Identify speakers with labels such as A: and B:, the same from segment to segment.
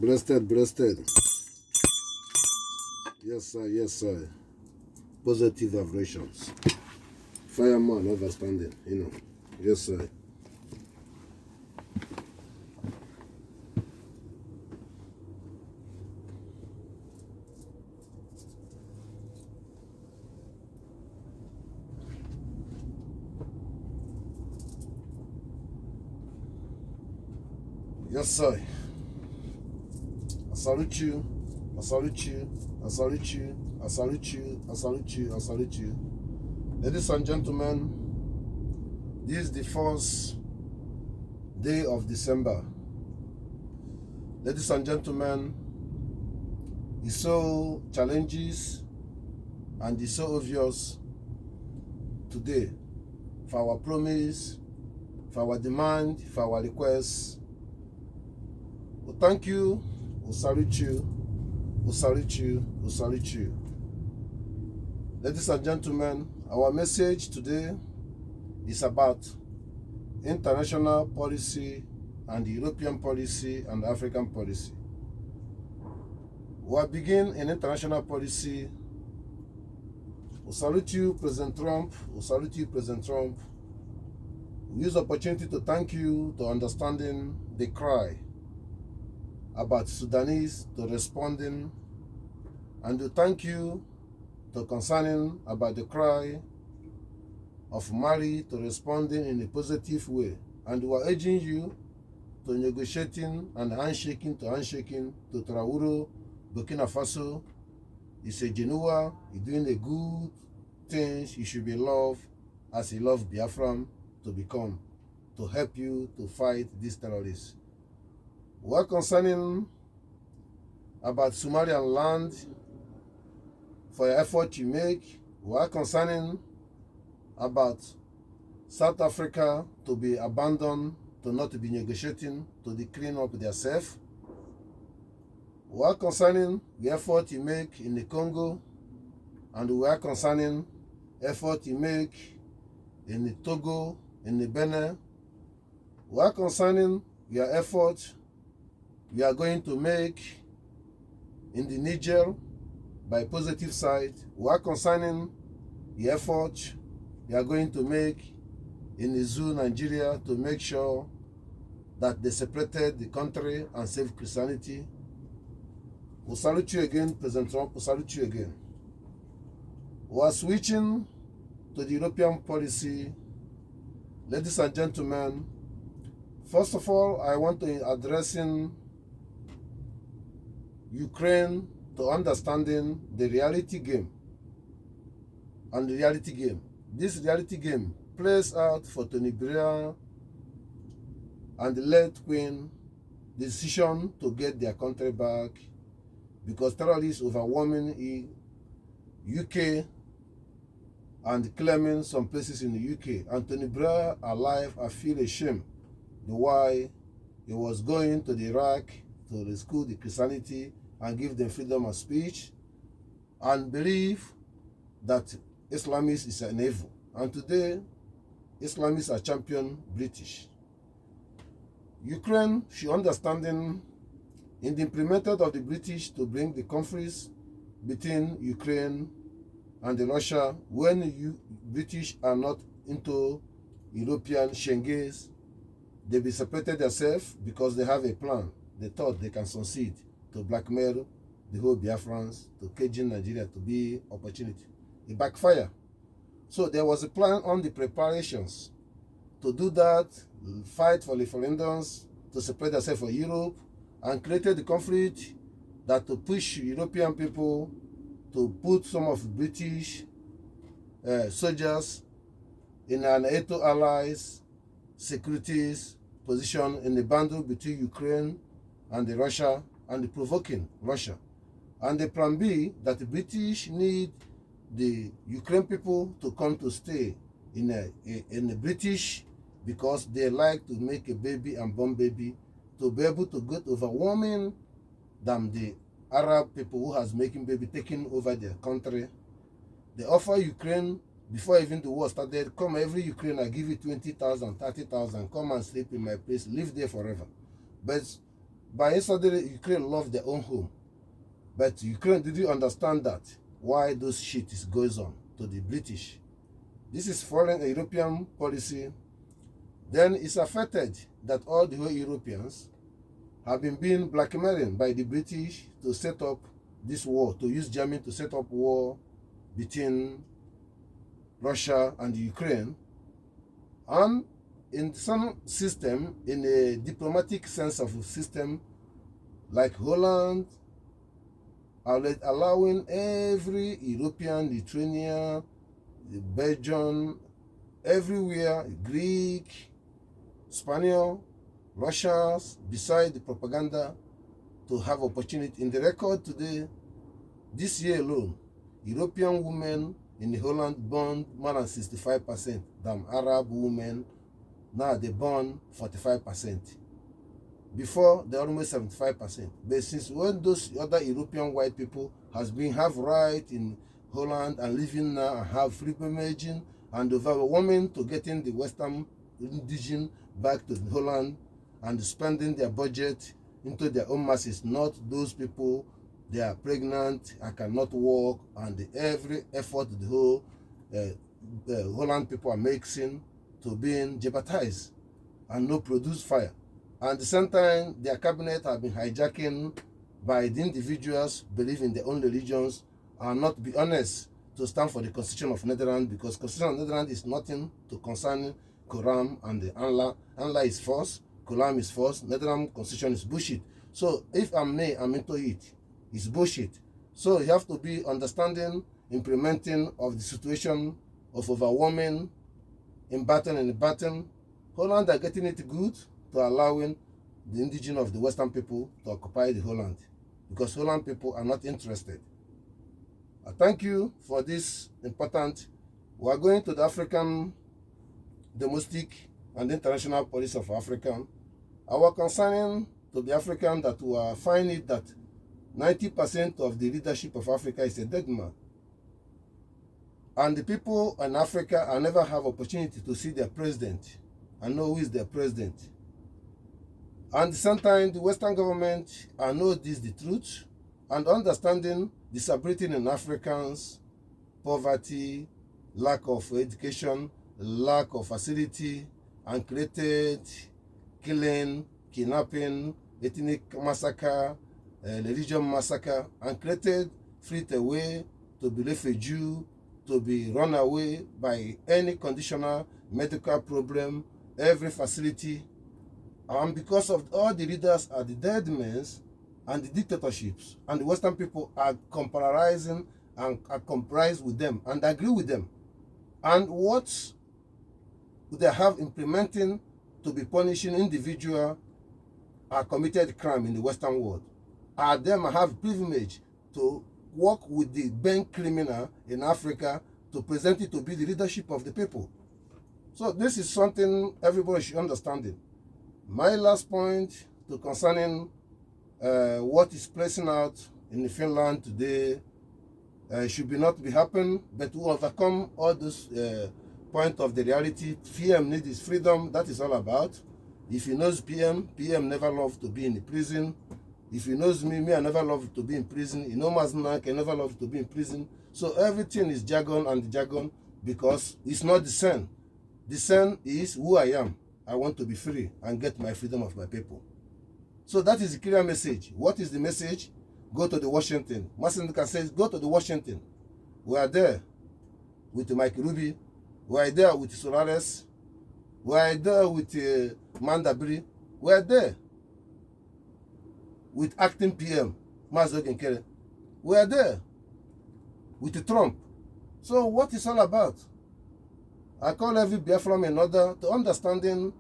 A: Blessed. Yes, sir. Positive vibrations. Fireman, understanding, Yes, sir. Yes, sir. I salute you. Ladies and gentlemen, this is the first day of December. Ladies and gentlemen, it's so challenges and it's so obvious today for our promise, for our demand, for our requests. We thank you, we salute you. Ladies and gentlemen, our message today is about international policy and European policy and African policy. We'll begin in international policy. We salute you, President Trump. We use the opportunity to thank you to understanding the cry about Sudanese to responding, and to thank you to concerning about the cry of Mali to responding in a positive way. And we are urging you to negotiating and handshaking to Traore, Burkina Faso. It's a Genoa, you're doing a good things, you should be loved as you love Biafra to become, to help you to fight these terrorists. We are concerning about Somalian land for your effort you make. We are concerning about South Africa to be abandoned, to not be negotiating, to clean up themselves. We are concerning the effort you make in the Congo, and we are concerning effort you make in the Togo, in the Benin. We are concerning your effort we are going to make in the Niger by positive side. We are concerning the effort we are going to make in the ZOO Nigeria to make sure that they separated the country and save Christianity. We salute you again, President Trump. We salute you again. We are switching to the European policy. Ladies and gentlemen, first of all, I want to addressing Ukraine to understanding the reality game. And the reality game. This reality game plays out for Tony Blair and the late Queen decision to get their country back because terrorists overwhelming UK and claiming some places in the UK. And Tony Blair alive, I feel ashamed the why he was going to the Iraq to rescue the Christianity and give them freedom of speech and believe that Islamists is an evil. And today, Islamists are champion British. Ukraine should understanding in the implemented of the British to bring the conflicts between Ukraine and Russia when British are not into European Schengen, they be separated themselves because they have a plan. They thought they can succeed to blackmail the whole Biafrans, to caging Nigeria to be opportunity. It backfire. So there was a plan on the preparations to do that, fight for referendums, to separate themselves from Europe, and created the conflict that to push European people to put some of British soldiers in an NATO allies securities position in the battle between Ukraine and the Russia and the provoking Russia. And the plan B, that the British need the Ukraine people to come to stay in the British because they like to make a baby and born baby to be able to get overwhelming than the Arab people who has making baby taking over their country. They offer Ukraine, before even the war started, come every Ukraine, I give you 20,000, 30,000, come and sleep in my place, live there forever. But by yesterday, Ukraine loved their own home. But Ukraine didn't understand that, why those shit is goes on to the British. This is foreign European policy. Then it's affected that all the whole Europeans have been being blackmailed by the British to set up this war, to use Germany to set up war between Russia and Ukraine. And in some system, in a diplomatic sense of a system, like Holland, allowing every European, Lithuania, Belgium, everywhere, Greek, Spanish, Russians, beside the propaganda, to have opportunity. In the record today, this year alone, European women in Holland born more than 65% than Arab women. Now they born 45%. Before, they're almost 75%. But since when those other European white people have right in Holland and living now and have free emerging and overwhelming to getting the Western indigenous back to Holland and spending their budget into their own masses, not those people, they are pregnant and cannot walk, and every effort the whole Holland people are making to being jeopardized and no produce fire. And at the same time, their cabinet have been hijacking by the individuals believe in their own religions and not be honest to stand for the Constitution of Netherlands, because Constitution of Netherlands is nothing to concern Quran and the Allah. Allah is false, Quran is false, Netherlands Constitution is bullshit. So if I'm into it, it's bullshit. So you have to be understanding, implementing of the situation of overwhelming in battle. Holland are getting it good to allowing the indigenous of the Western people to occupy the Holland, because Holland people are not interested. I thank you for this important. We are going to the African domestic and international policy of Africa. Our concern to the African that we are finding that 90% of the leadership of Africa is a dead man. And the people in Africa will never have opportunity to see their president and know who is their president. And at the same time, the Western government know this the truth and understanding disability in Africans, poverty, lack of education, lack of facility, and created killing, kidnapping, ethnic massacre, religion massacre, and created fleet away to be refugee, to be run away by any conditional medical problem, every facility. And because of all the leaders are the dead men and the dictatorships, and the Western people are comparising and are comprised with them and agree with them. And what they have implementing to be punishing individual are committed crime in the Western world. Are them have privilege to work with the bank criminal in Africa to present it to be the leadership of the people. So this is something everybody should understand. My last point to concerning what is placing out in Finland today should be not be happen, but to overcome all those point of the reality. PM needs his freedom. That is all about. If he knows PM never loved to be in the prison. If he knows me, I never loved to be in prison. He knows Mazi Nnamdi Kanu, I never loved to be in prison. So everything is jargon and jargon because it's not the same. The same is who I am. I want to be free and get my freedom of my people. So that is the clear message. What is the message? Go to the Washington. Mazi Nnamdi Kanu says, go to the Washington. We are there with Mike Ruby. We are there with Solaris. We are there with Mandabri. We are there with acting PM, Mazi Nnamdi. We are there with Trump. So what is all about? I call every Biafra in order to understanding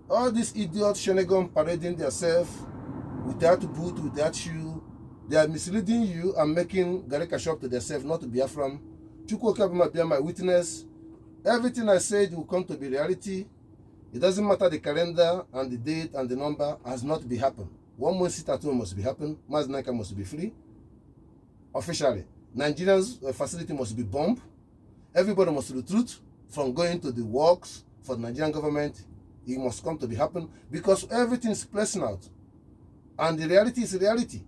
A: all these idiots shenanigans parading themselves without boot, without shoe. They are misleading you and making Gareka shop to themselves, not to Biafra. Chukwuka be my witness. Everything I said will come to be reality. It doesn't matter the calendar and the date and the number has not be happened. 1 month sit at home must be happen. Mazi Nnamdi Kanu must be free. Officially. Nigerians' facility must be bombed. Everybody must recruit from going to the works for the Nigerian government. It must come to be happen because everything is placing out. And the reality is reality.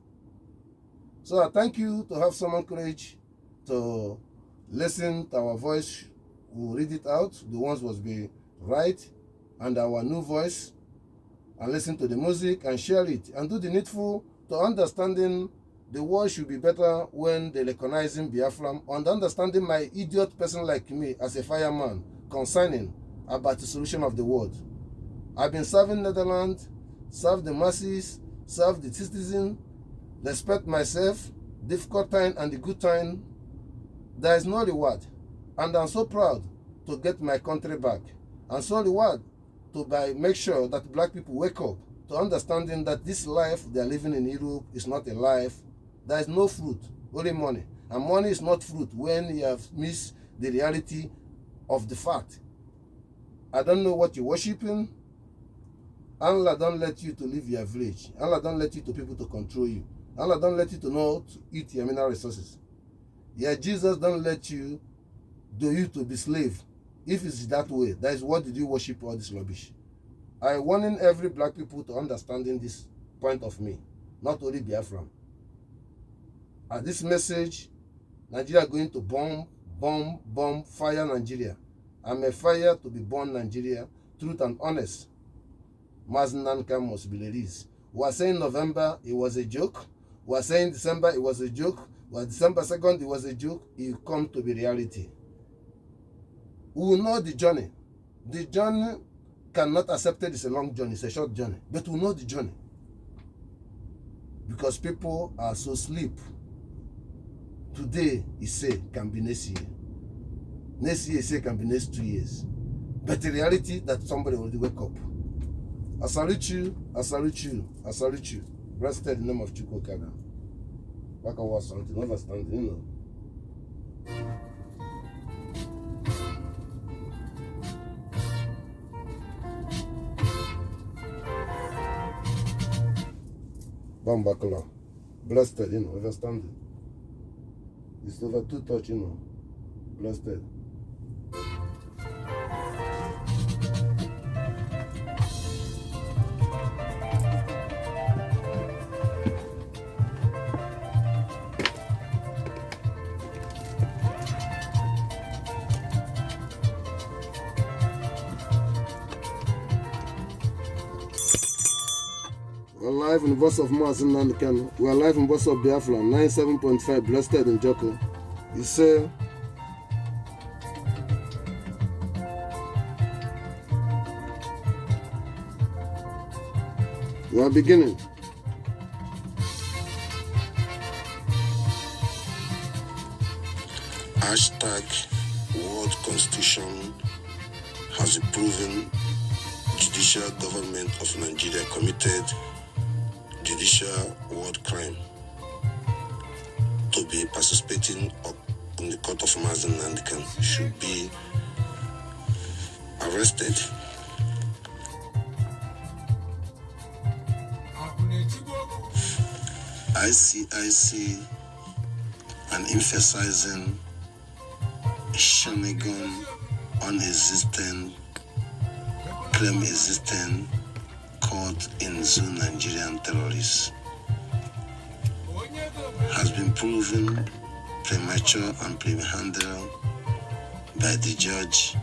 A: So I thank you to have some courage to listen to our voice. We'll read it out. The ones must be right, and our new voice, and listen to the music and share it and do the needful to understanding the world should be better when they recognizing Biafra and understanding my idiot person like me as a fireman concerning about the solution of the world. I've been serving Netherlands, serve the masses, serve the citizen, respect myself, difficult time and the good time. There is no reward. And I'm so proud to get my country back. And so reward to make sure that black people wake up to understanding that this life they are living in Europe is not a life. There is no fruit, only money. And money is not fruit when you have missed the reality of the fact. I don't know what you're worshiping. Allah don't let you to leave your village. Allah don't let you to people to control you. Allah don't let you to know to eat your mineral resources. Yeah, Jesus don't let you to be slave. If it's that way, that is what did you worship all this rubbish? I warning every black people to understanding this point of me, not only Biafra. At this message, Nigeria going to bomb, fire Nigeria. I'm a fire to be born Nigeria, truth and honest. Mazi Nnamdi Kanu must be released. We are saying November, it was a joke. We are saying December, it was a joke. We are December 2nd, it was a joke. It will come to be reality. We will know the journey. The journey cannot accept it. It's a long journey. It's a short journey. But we know the journey. Because people are so asleep. Today, he say, can be next year. Next year, he say, can be next 2 years. But the reality that somebody will wake up. I salute you. I salute you. I salute you. Blessed in the name of Chukwuka. Waka was something. Understand, you know. Bambakala. Blessed, you know, understand it. It's over 2 touch, you know. Blessed. We're live in the voice of Mazi Nnamdi Kanu. We're live in the voice of Biafra, 97.5, Blessed in Joko. You say, we are beginning.
B: World Constitution has a proven judicial government of Nigeria committed judicial world crime to be participating in the court of Mazi Nnamdi Kanu should be arrested. ICIC and emphasizing shenanigan unexistent claim existing court in ZOO Nigerian terrorists has been proven premature and pre-handled by the judge,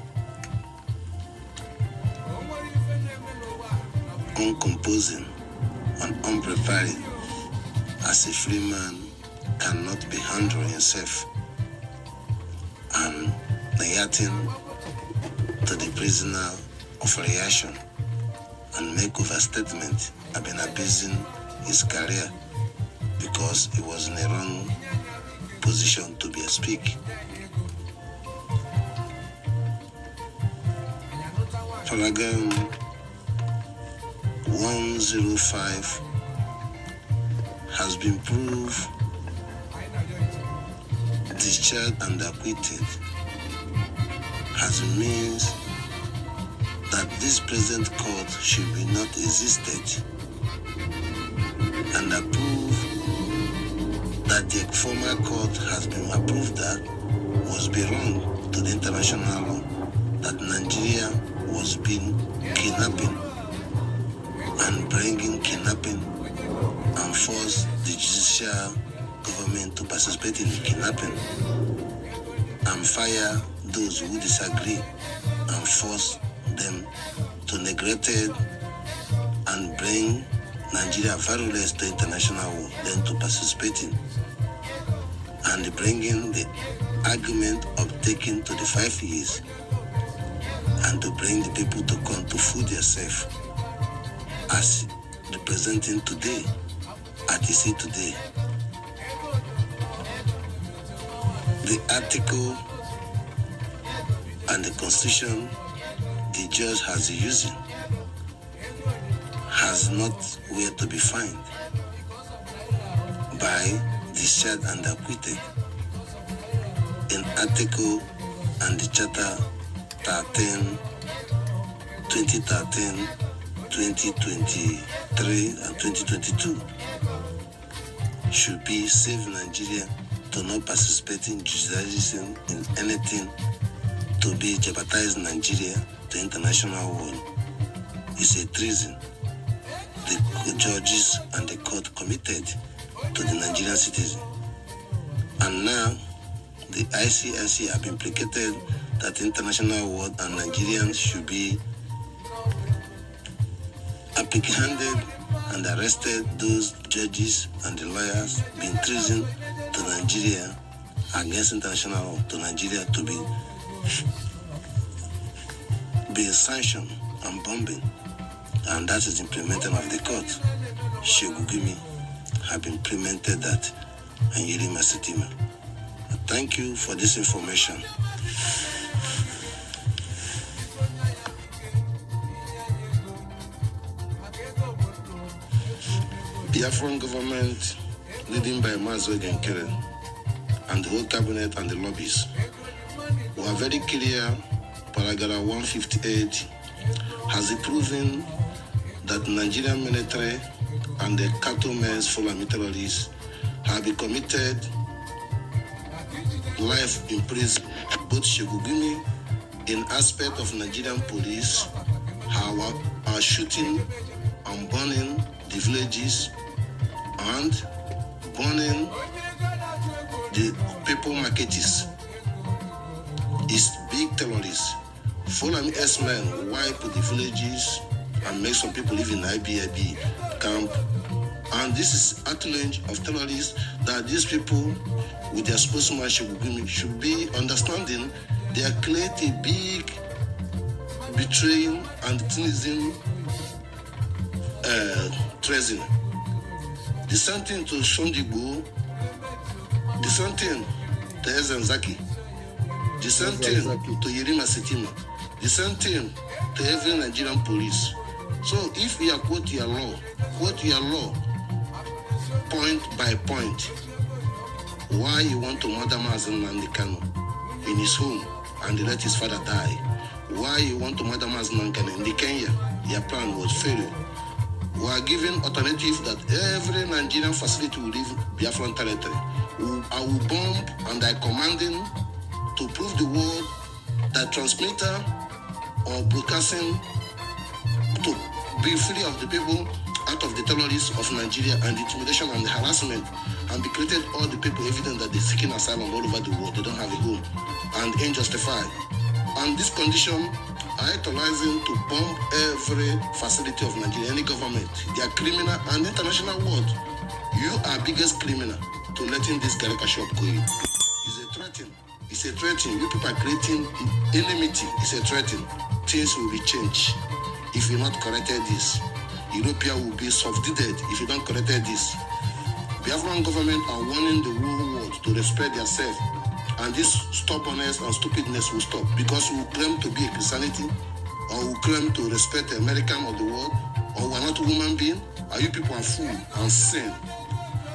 B: uncomposing and unprepared as a free man cannot be handled himself, and negating to the prisoner of reaction and make overstatement have been abusing his career because he was in a wrong position to be a speak. Paragraph 105 has been proved discharged and acquitted as it means that this present court should be not existed, and approved that the former court has been approved that was be wrong to the international law, that Nigeria was being kidnapping and bringing kidnapping and force the judicial government to participate in the kidnapping, and fire those who disagree and force them to neglect it and bring Nigeria violence to international war, then to participating and bringing the argument of taking to the 5 years and to bring the people to come to food themselves as representing today, ICIC today. The article and the constitution the judge has using has not where to be found by discharged and acquitted in article and the charter 13, 2013, 2023 and 2022 should be save Nigeria to not participate in judicialization in anything to be jeopardize Nigeria to international world. It's a treason the judges and the court committed to the Nigerian citizen. And now the ICIC have implicated that international world and Nigerians should be apprehended and arrested, those judges and the lawyers being treason to Nigeria against international law, to Nigeria to be sanctioned and bombing, and that is implemented of the court. Ozukume have implemented that, and Yerima Setima. Thank you for this information. Biafran government, leading by Mazi Nnamdi Kanu and the whole cabinet and the lobbies, were very clear. Paragraph 158 has proven that Nigerian military and the cattlemen's Fulani terrorists have been committed life in prison. Both Ozukume in aspect of Nigerian police are shooting and burning the villages and burning the people markets. It's big terrorists. Fulani S-men wipe the villages and make some people live in IBIB camp. And this is a challenge of terrorists that these people with their spokesman Ozukume should be understanding they are creating a big betraying and cynicism treason. The same thing to Shondigo, the same thing to Ezenzaki, the same thing to Yerima Setima, the same thing to every Nigerian police. So if you are quote your law point by point, why you want to murder Mazi Nnamdi Kanu in his home and let his father die? Why you want to murder Mazi Nnamdi Kanu in the Kenya? Your plan was failure. We are giving alternative that every Nigerian facility will leave Biafran territory. I will bomb and I commanding to prove the world that transmitter or broadcasting to be free of the people out of the terrorists of Nigeria and the intimidation and the harassment, and be created all the people evident that they're seeking asylum all over the world, they don't have a home and unjustified. And this condition are utilizing to bomb every facility of Nigeria, any government. They are criminal and international world. You are biggest criminal to letting this Gareka shop go in. It's a threatening. It's a threatening. You people are creating enmity. It's a threatening. Things will be changed. If you not corrected this, Ethiopia will be subdued if you don't correct this. Biafran government are warning the whole world to respect themselves. And this stubbornness and stupidness will stop, because we claim to be a Christianity, or we claim to respect the American of the world, or we are not a human being. Are you people are fool and sin?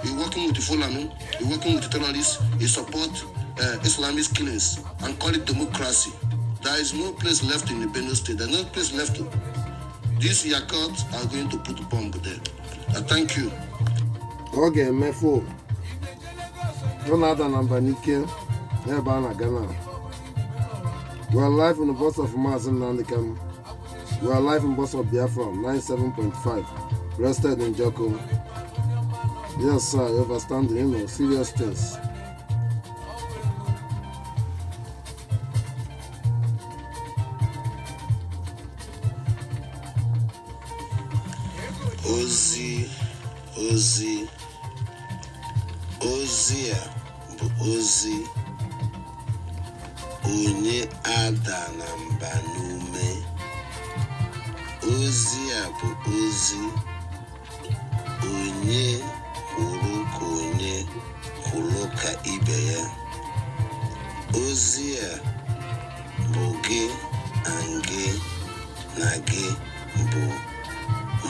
B: You're working with the Fulani, you're working with the terrorists, you support Islamist killings and call it democracy. There is no place left in the Benue State. There's no place left. These Yakuts are going to put a bomb there. Thank you.
A: Okay, Mefo. Jonathan Ambanike. Ghana. We are live on the bus of Mazi Nnamdi Kanu. We are live on bus of Biafra 97.5, rested in Joko. Yes, sir, you understand, serious things.
B: Ozi a bụ ozi onye ada na mba n'ume. Ozi a bụ ozi onye kwuru ka onye kwuru ka ibe ya. Ozi a bụ gị na gị bụ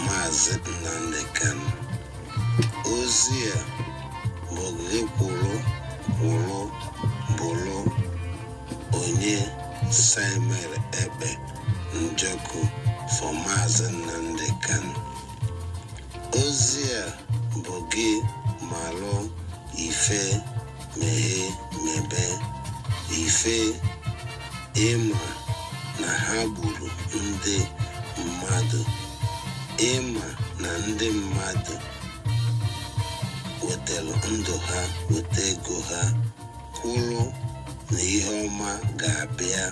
B: Mazi Nnamdi Kanu. Ozi a bụ gị kwuru bụrụ onye Samuel Ekpe Njoku for Mazi Nnamdi Kanu. Ozi a bụ gị malụ ife mebe ife ịma na ha gburu ndị mmadụ, ịma na ndị mmadụ wetara ndụ ha, weta ego ha, kwuru na ihe ọma ga-abịa.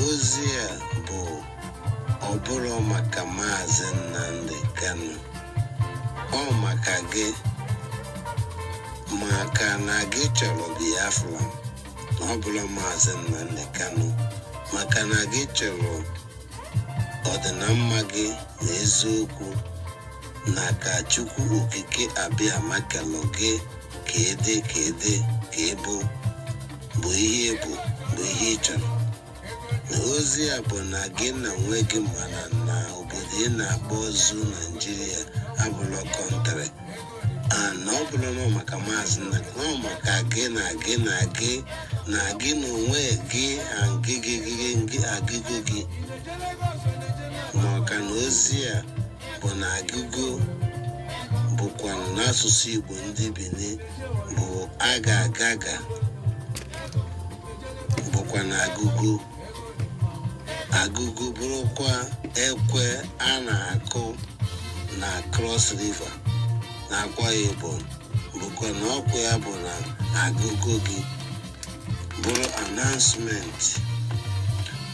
B: Ozi a bụ ọbụrụ maka Mazi Nnamdi Kanu, ọ maka gị, maka na gị chọrọ Biafra. Ọ bụrụ Mazi Nnamdi Kanu, maka na gị chọrọ ọdịnamma gị na eziokwu, na ka Chukwu okike abịa makelu gị ka ede ka ịbụ bụ ihe bụ ihe ị chọrọ. Na ozi a bụ na gị na onwe gị mara na obodo ị na-akpọ ZOO Nigeria abụrụ kọntrị, na ọ bụrụ na maka Mazi Nnamdi, ọ maka gị na onwe gị agịgo gị. Maka na ozi a bụ na agịgo bụkwa n'asụsụ Igbo ndị Benin bụ aga bụkwa na agụgo bụrụkwa ekwe a na-akụ na Cross River na Akwa Ibom, bụkwa na ọkwa ya bụ na agụgo gị bụrụ announcement,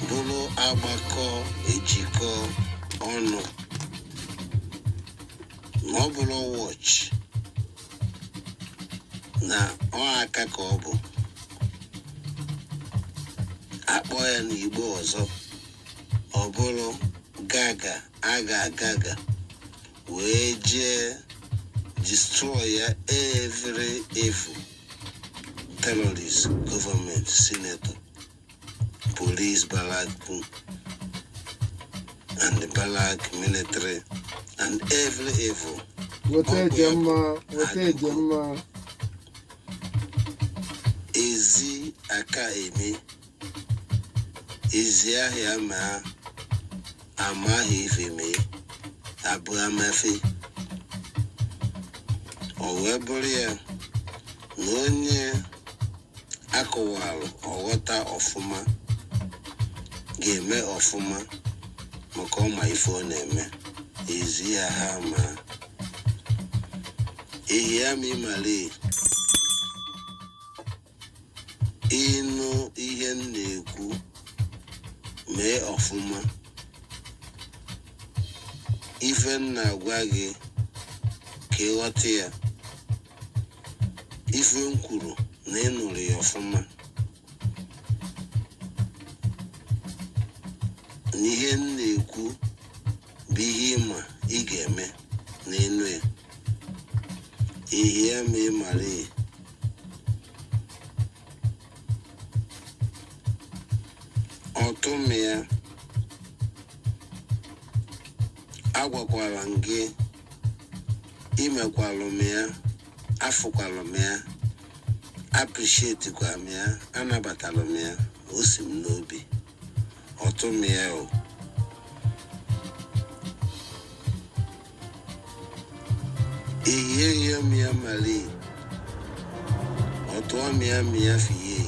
B: bụrụ agbakọ ejikọ ọnụ, ma ọ bụrụ watch na ọ aka ka ọ bụ akpọ ya n'Igbo ọzọ, ọ bụrụ aga wee jee destroy ya every evil terrorist government, senator, police, barrack and the barrack military and every evil. Ezi aka eme, ezi ahịa ma amaghị ife mee, abụ amafe. O wee bụrụ ya na onye akọwalụ ọghọta ọfụma ga-eme ọfụma, maka ọma ife ọ na-eme. Ezi ya ha ma ehi ya ma ịmale ịnụ ihe m na-ekwu, mee ọfụma. Ife m na-agwa gị ka ịghọta ya, ife m kwuru na ịnụrụ ya ọfụma, na ihe m na-ekwu bụ ihe ịma ị ga-eme n'enu ya. Ihe ya ma ịmara ya ọtụm ya, agwakwara m gị, imekwalụ m ya, afụkwalụ m ya, appreciate kwa m ya, anabatalụ m ya, o si m n'obi. Ọtụm ya o, ihe m ya mali, ọtụọ m ya fiye,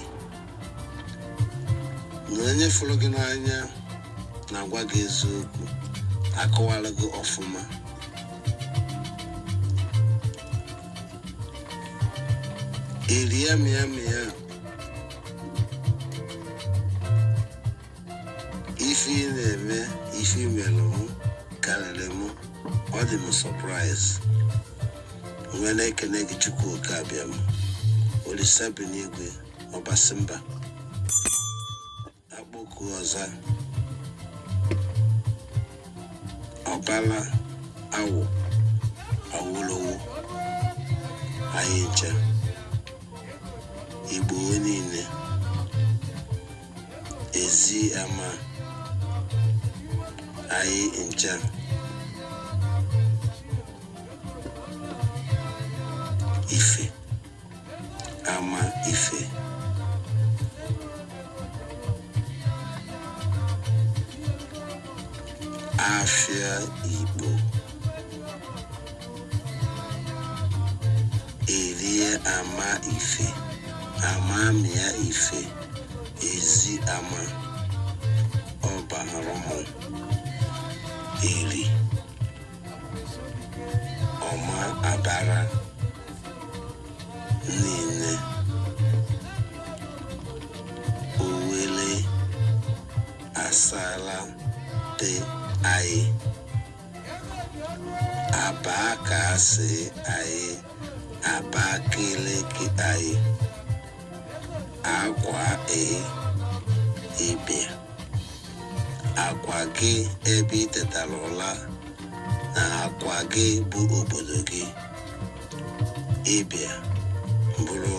B: na onye fụrụ gị n'anya na-agwa gị eziokwu, akọwala gị ọfụma. Elia mia. Ifi neme, ifi melomu, kalelemu, all them surprise. When I can get you cool cabiam, or the sabinigwe, or basimba. Abukuaza, Obala, Awo, Awolo, Aincha, Ibuinine, Ezi Ama, Ai Incha, Ife, Ama Ife. Afia Igbo, Elie Ama Ife, Ama Mia Ife, Ezi Ama, Oba Romo, Eri, Oma Abara, Nine, Uwele, Asala, Te Ai, Abaka se ai, Abakele ki ai, Akwa Ibe, Akwa gị ebe itetalola, na akwa gị bụ obodo gị, Ibe, bụrụ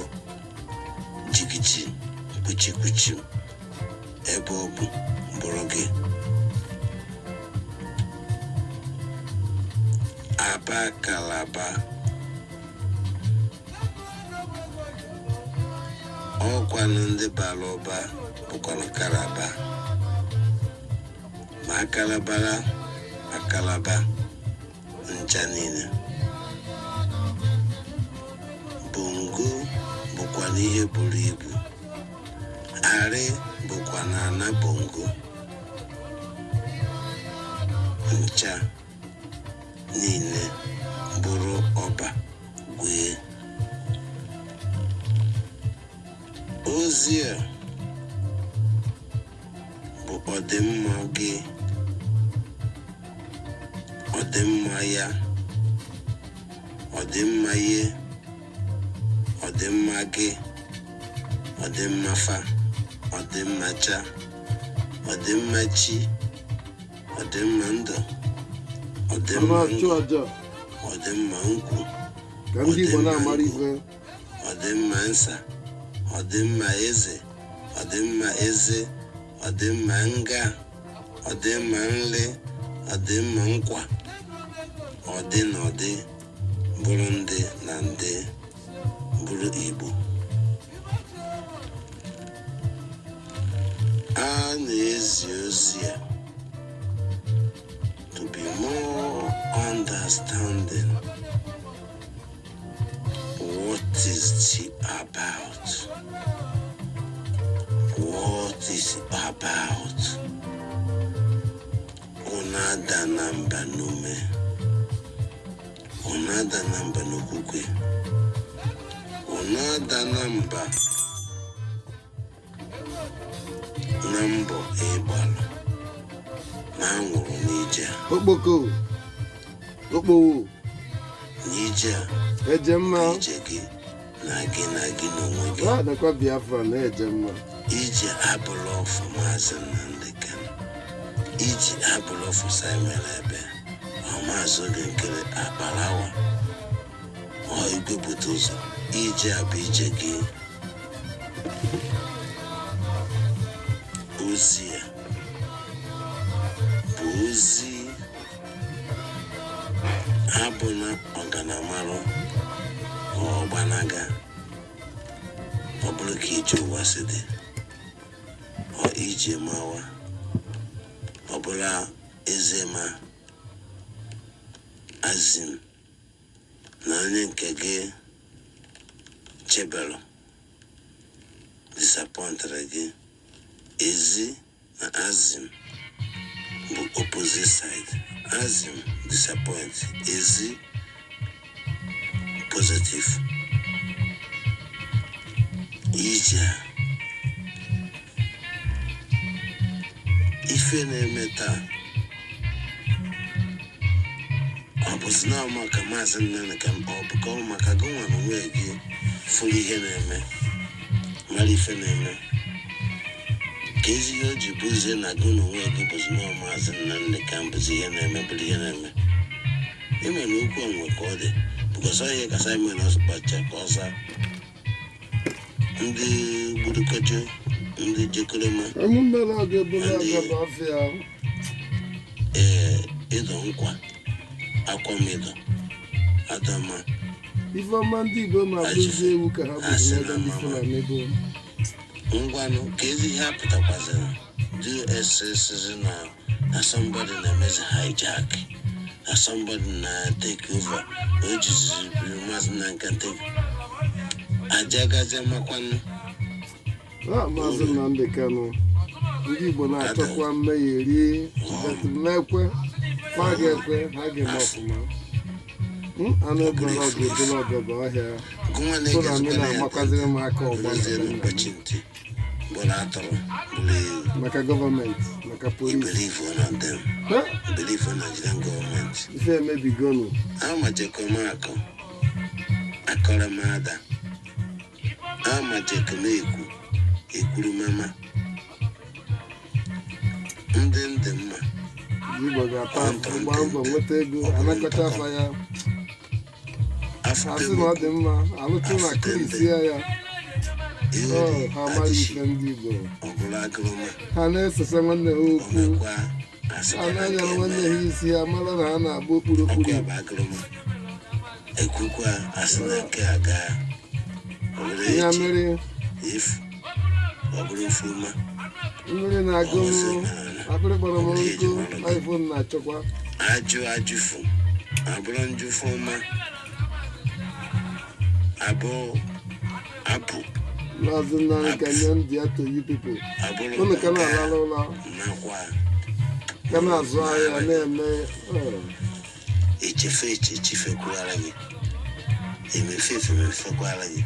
B: jigiji, kuchikuchi, ebe ọ bụ bụrụ gị. Aba Kalaba, ọkwanụ ndị bara ụba bụkwanụ Kalaba, ma akalaba ncha niile. Bongo bụkwanụ ihe buru ibu, arị bụkwanụ ana bongo, ncha niile bụrụ ọba gwee. Ozi a bụ ọdịmma gị, ọdịmma ya, ọdịmma ye, ọdịmma gị, ọdịmma fa, ọdịmma cha, ọdịmma chi, ọdịmma ndụ, ọdịmma nkwụ, ọdịmma nsa, ọdịmma eze, ọdịmma eze, ọdịmma nga, ọdịmma nle, ọdịmma nkwa, ọdị na ọdị, bụrụ ndị na ndị, bụrụ Igbo. A na-ezi ozi a to be more understanding what is it about. What is it about? Onada namba nume, onada namba nukukwe, onada namba nambo ebalo. Nanwụrụ n'ije
A: Okpo
B: n'ije
A: Ejemma
B: ije gị na gị n'onwe gị.
A: Nakwa Biafra na Ejemma.
B: Ije abụla ọfụ Mazi Nnamdi Kanu, ije abụla ọfụ Simon ebe Mazi oge nkere akparawa ọ igwe bute ụzọ. Ije abụ ije gị. Ozi ya bụ ozi abụna ọganamarụ ọgbanaga, ọ bụrụ ka ije ụwa si dị, ọ ije mawa, ọ bụla eze ma azim na onye nke gị chebelụ disappointara gị. Ezi na azim bụ opposite side. Azim disappoint, ezi positive. Ija. Ife na-eme taa. Ọ bụzi na maka Mazi Nnamdi Kanu ọ bụ ka ọ maka gị nwa n'onwe gị fụrụ ihe na-eme mara ife na-eme ka ezi ihe o ji bụzie na gị n'onwe gị bụzi na Mazi Nnamdi Kanu bụzi ihe na-eme bụrụ ihe na-eme ime na okwu onwe ka ọ dị bụkọsọ ihe kasa ime na ọsụkpacha ka ọza ndị gburukojo ndị jekoroma ịdọ nkwa akwamido adama
A: Ifeọma ndị Igbo ma bụzi ewu ka ha bụzi ndị Fulani bụ
B: ngwanụ ka ezi ihe apụtakwazịrị DSS na somebody na-emezi hijack na somebody na take over o jizi Mazi Nnamdi Kanu ajagaja makwanụ
A: Mazi Nnamdi Kanu ndị Igbo na-achọkwa mmehie rie mekwe ha ga-ekwe ha ga-eme ọfụma anụ ebere ọgụ ebere ọgọdọ ọhịa Fulani na-amakwaziri m aka ọgba maka gọọmenti maka polisi ife emebigonu
B: amajekomako akọrọmada amajekomeku ekwuru mama ndị mma
A: Igbo ga-ata gba mbọ nweta ego anakọta afa ya asị na ọ dị mma alụtụ na krisie ya ha amaghị ife ndị Igbo ha na-esesa nwanne ha okwu ha na-anyara nwanne ha isi ha mara na ha na-agba okpurokpuru ya mere mmiri na-agụ akpịrị kpọrọ m nkụ iPhone na-achọkwa
B: ajụfụ abụrụ njụfụ ọma abụọ apụ
A: Mazi Nnamdi Kanu dị to you people unu ka na-alala ụlọ ka na-azụ ahịa na-eme
B: echefekwara gị emefekwara gị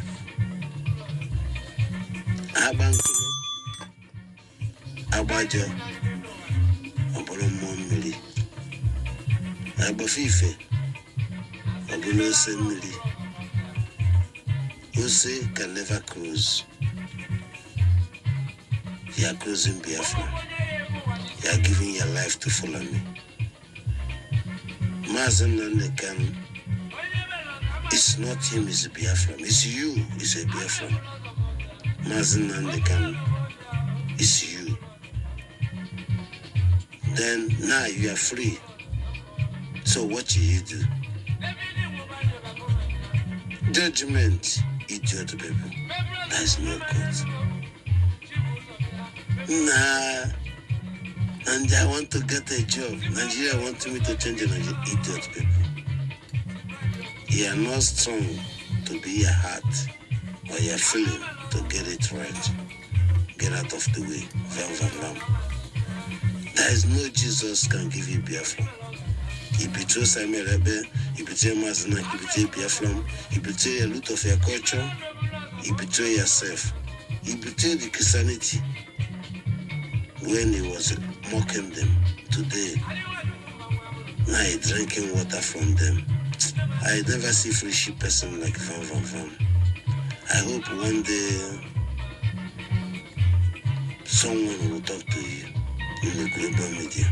B: agba nkụrụ agbajọ ọ bụrụ mmụọ mmiri agbafe ife ọ bụrụ ose mmiri ose can never cruise. You are cruising Biafra. You are giving your life to follow me. Mazi Nnamdi Kanu, it's not him, it's a Biafran. It's you, it's a Biafran. Mazi Nnamdi Kanu, it's you. Then now you are free. So what do you do? Judgment, idiot people. That is not good. Nah. And I want to get a job. Nigeria wants me to change Nigeria. Idiot people. You are not strong to be your heart or your feeling to get it right. Get out of the way. Vam. There is no Jesus can give you Biafra. He betrayed Samuel Ebe, he betrayed Mazi Nnamdi, he betrayed Biafra, he betrayed a lot of your culture, he betrayed yourself, he betrayed the Christianity when he was mocking them. Today, now he drinking water from them. I never see free ship person like Vam. I hope one day someone will talk to you in the global media.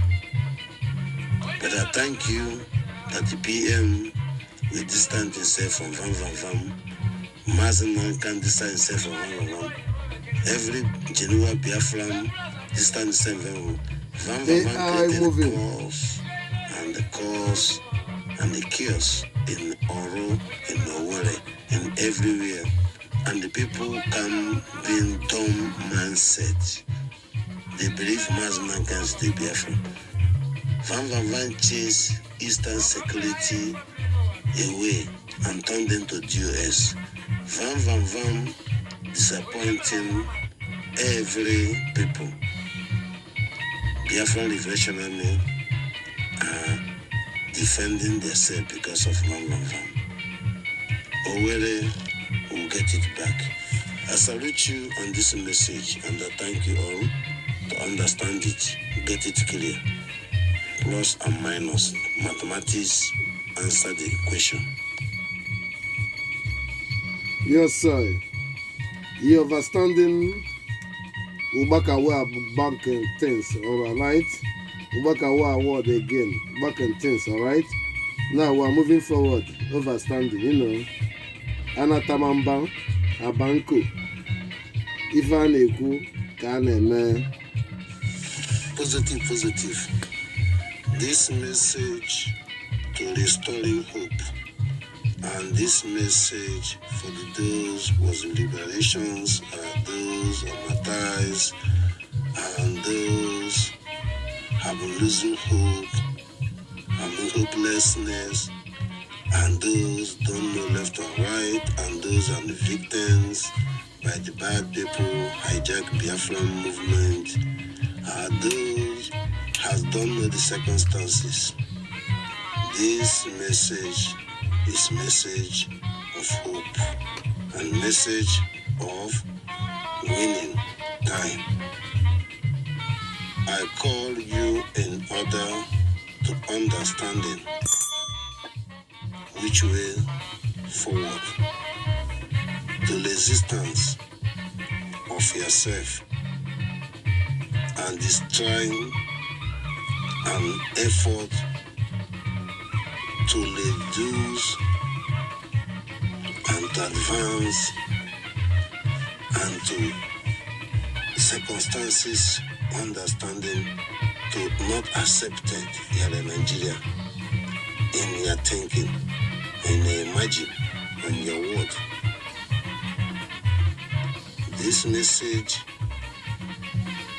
B: But I thank you that the PM will distance himself from Vam. Mazi Nnamdi Kanu distance himself from Vam. Every genuine Biafran distance himself from Vam. The cause and the chaos in Oro, in Owerri, and everywhere. And the people can be in dumb mindset. They believe Mazi Nnamdi Kanu is the Biafran. Van chase Eastern security away and turn them to DOS. Van disappointing every people. Biafran Liberation Army are defending themselves because of Van. Owerri will get it back. I salute you on this message and I thank you all to understand it, get it clear. Plus and minus, mathematics, answer the question.
A: Yes, sir. You understanding Ubakawa back and things, alright? Ubakawa word again, back and things, alright? Now we're moving forward, overstanding, you know. Anatamamba, Abanko, Ivaneku, Kaneme.
B: Positive. This message to restoring hope. And this message for those was liberations, those martyrs, and those have losing hope, and hopelessness, and those don't know left or right, and those are the victims by the bad people, hijack Biafra movement, those has don't know the circumstances. This message is message of hope and message of winning time. I call you in order to understanding which way forward, to resistance of yourself and destroying an effort to reduce and to advance and to circumstances understanding to not accept it here in Nigeria in your thinking, in your imagine, in your word. This message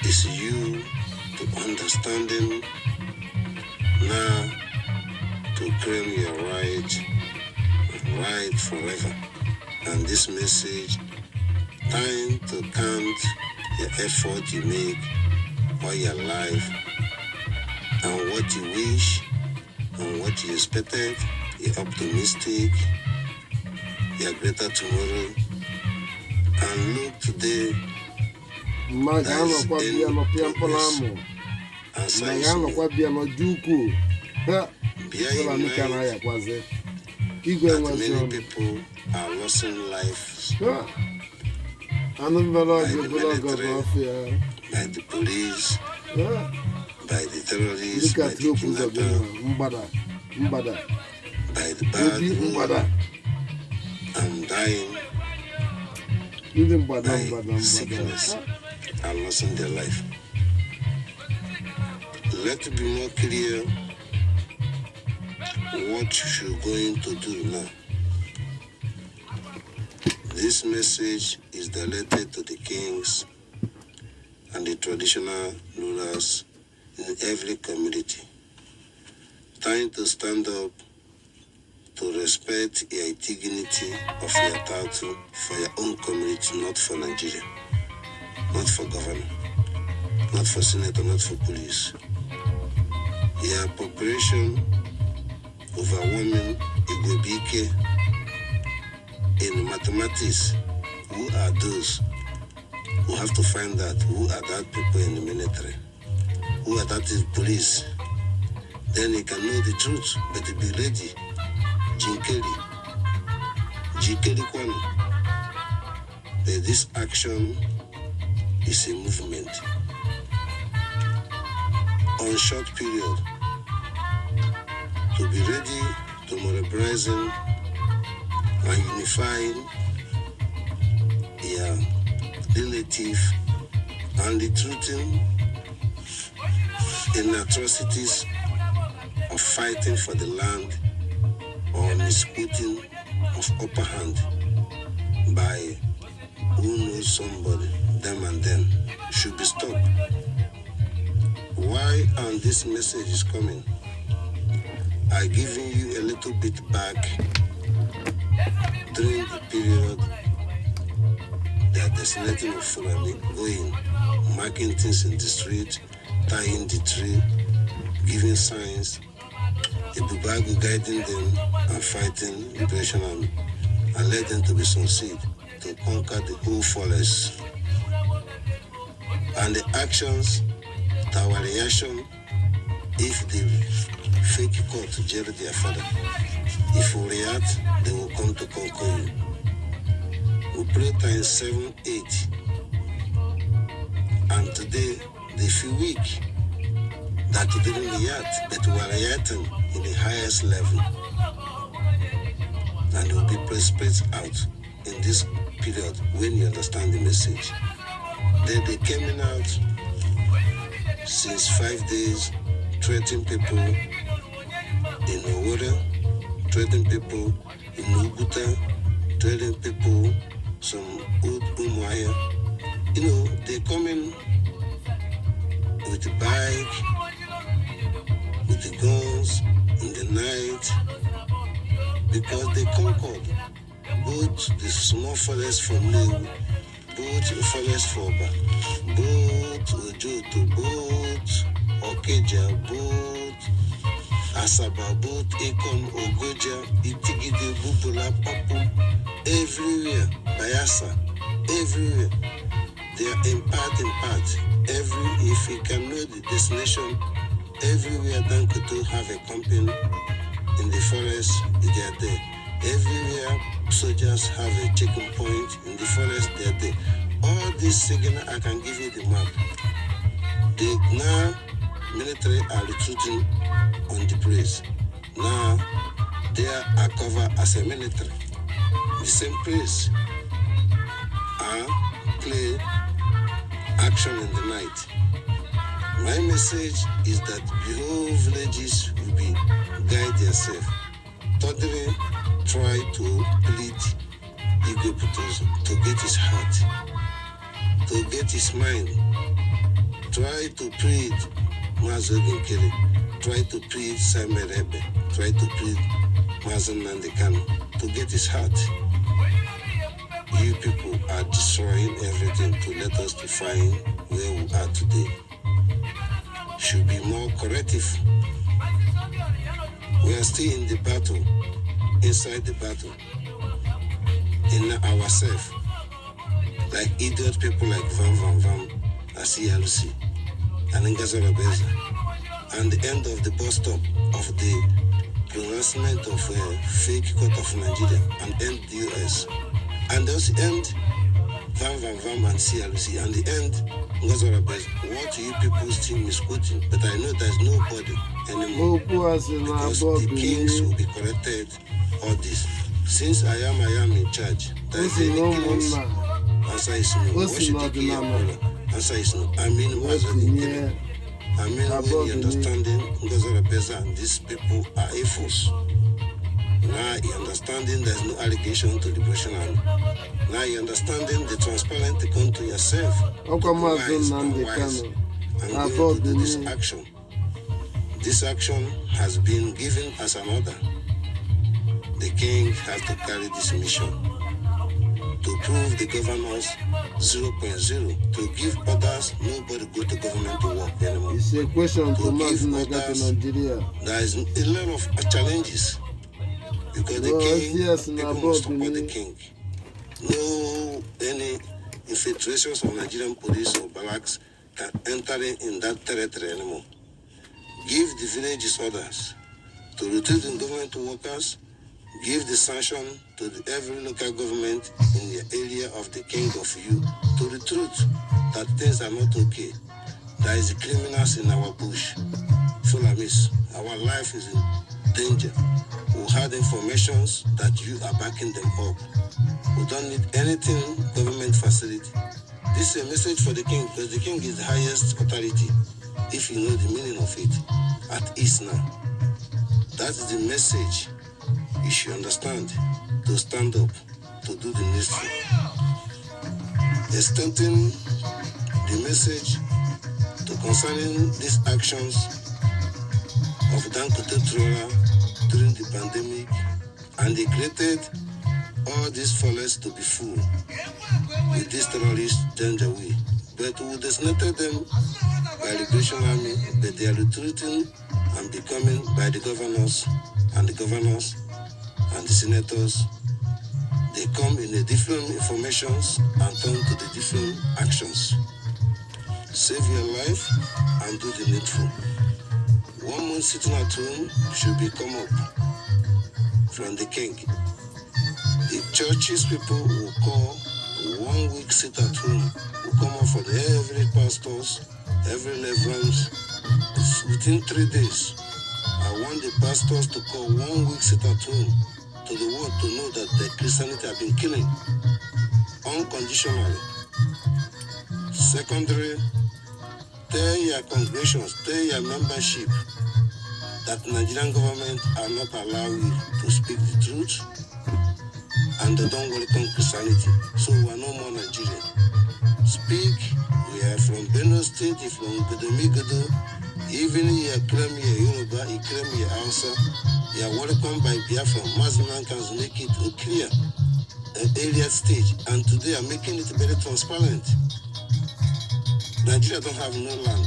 B: is you to understanding now to claim your right forever. And this message, time to count the effort you make all your life and what you wish and what you expected, you're optimistic, you're greater tomorrow. And look today, that many people are losing lives by the military, by the police, by the terrorists, by the kidnapper, by the bad and dying by sickness and losing their life. Let it be more clear what you're going to do now. This message is directed to the kings and the traditional rulers in every community. Time to stand up to respect your dignity of your title for your own community, not for Nigeria, not for governor, not for senator, not for police. Your population overwhelming Igwebike in mathematics. Who are those who have to find out? Who are that people in the military? Who are that is police? Then you can know the truth, but be ready. Jikeli Kwanu. But this action is a movement. On short period, to be ready to mobilizing and unifying your relative and the truthing in atrocities of fighting for the land or misquoting of upper hand by who knows somebody, them and them, should be stopped. Why and this message is coming? I giving you a little bit back during the period they are designating of Fulani going, marking things in the street, tying the tree, giving signs, a Bubagu guiding them and fighting liberation and led them to be succeed. to conquer the whole forest. And the actions, our reaction, if the fake court jail their father, if we react, they will come to conquer you. We pray times 7, 8. And today, they feel weak that they didn't react, but we are reacting in the highest level. And it will be precipitate out in this period when you understand the message. Then they came in out since 5 days, threatening people in Owore, threatening people in Uguta, threatening people, some old Umuaya. You know, they come in with the bike, with the guns in the night, because they conquered both the small forest from Lewu, both the forest for Oba, both Ojoto, both Okeja, both Asaba, both Ekon, Ogoja, Itigide, Bubula, Papu, everywhere, Bayasa, everywhere. They are in part, if you can know the destination, everywhere Dankoto have a company in the forest, they are there. Everywhere soldiers have a checking point in the forest, they are there. All this signal, I can give you the map. The now military are recruiting on the place. Now they are covered as a military. The same place are play action in the night. My message is that the whole villages will be guide themselves. Thirdly, try to plead ego to get his heart, to get his mind. Try to plead Mazi Nnamdi, try to plead Simon Rebe, try to plead Mazi Nnamdi Kanu, to get his heart. You people are destroying everything to let us to find where we are today. Should be more corrective. We are still in the battle, inside the battle, in ourselves. Like idiot people like Vam, ICIC, and Ngazarabeza. And the end of the bus stop of the pronouncement of fake court of Nigeria and end the US. And those end Vam and CLC, and the end Ngazarabeza. What you people still misquoting? But I know there's nobody anymore. Because the kings will be corrected, all this. Since I am in charge, there is any killings. Answer is no. What should take care of? Answer is no. I mean, what's the killing? I mean, when you understanding Ngazarabeza and these people are efforts. Now you understanding there's no allegation to liberation army. Now you understanding the transparent to come to yourself. Wise and going to do this action. This action has been given as an order. The king has to carry this mission to prove the governors 0.0, to give others nobody go to government to work anymore.
A: It's a question to give others,
B: Nigeria. There is a lot of challenges because the king, people must support the king. No any infiltrations of Nigerian police or barracks can enter in that territory anymore. Give the villages orders to recruit in government workers. Give the sanction to every local government in the area of the king of you to the truth that things are not okay. There is criminals in our bush. Fulamis, our life is in danger. We had informations that you are backing them up. We don't need anything government facility. This is a message for the king because the king is the highest authority. If you know the meaning of it, at ease now. That is the message. You should understand to stand up, to do the needful. Extending the message to concerning these actions of Dankote during the pandemic, and they created all these forests to be full with these terrorists danger way. But we designated them by Liberation Army, but they are retreating and becoming by the governors and the senators, They come in the different informations and turn to the different actions. Save your life and do the needful. 1 month sitting at home should be come up from the king. The churches people will call 1 week sit at home will come up for every pastors, every reverends. Within 3 days, I want the pastors to call 1 week sit at home to the world to know that the Christianity have been killing unconditionally. Secondary, tell your congregations, tell your membership that Nigerian government are not allowing you to speak the truth and they don't welcome Christianity. So we are no more Nigerian. Speak, we are from Benue State, from Godomigodo, even here claim here Yoruba, he claim here Hausa. You are welcomed by Biafra. Mazi Nnamdi Kanu make it a clear area stage, and today I'm making it very transparent. Nigeria don't have no land.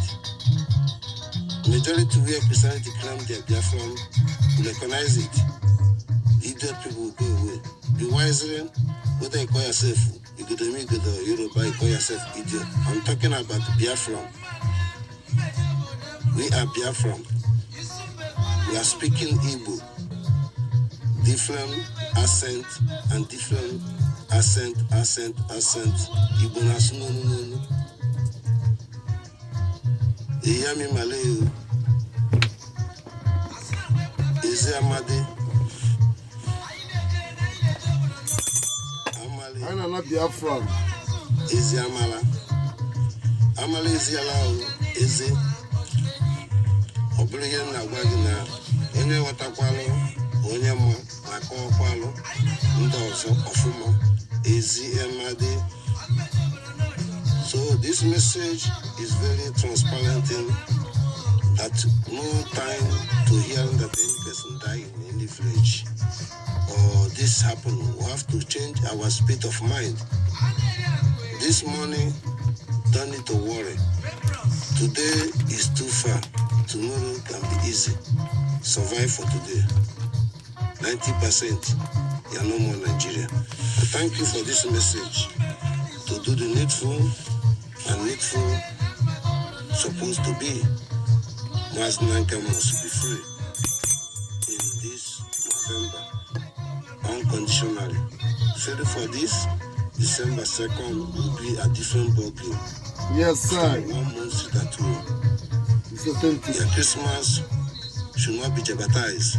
B: Majority where Christianity claim their Biafra will recognize it. Idiot people will go away. Be wiser, whether you call yourself Godomigodo or Yoruba, you call yourself idiot. I'm talking about Biafra. We are Biafra. We are speaking Igbo. Different accent and different accent. Igbo no. Iyami Malay. Eze Amade. Amale.
A: I'm not Biafra.
B: Eze Amala. Amale Eze Alao. Eze. Oblige na agwa gị na onye watakwalụ onye mma akọkwalụ ndị ọzọ ọfụma ezi emade. So this message is very transparent in that no time to hear that any person die in any village or this happen. We have to change our state of mind. This morning, don't need to worry. Today is too far. Tomorrow can be easy. Survive for today. 90%, you are no more Nigeria. I thank you for this message. To do the needful, and needful supposed to be. Mazi Nnamdi Kanu must be free in this November, unconditionally. Sorry for this, December 2nd will be a different ballgame.
A: Yes, sir.
B: 1 month sit at home.
A: It's authentic.
B: Your Christmas should not be jeopardized.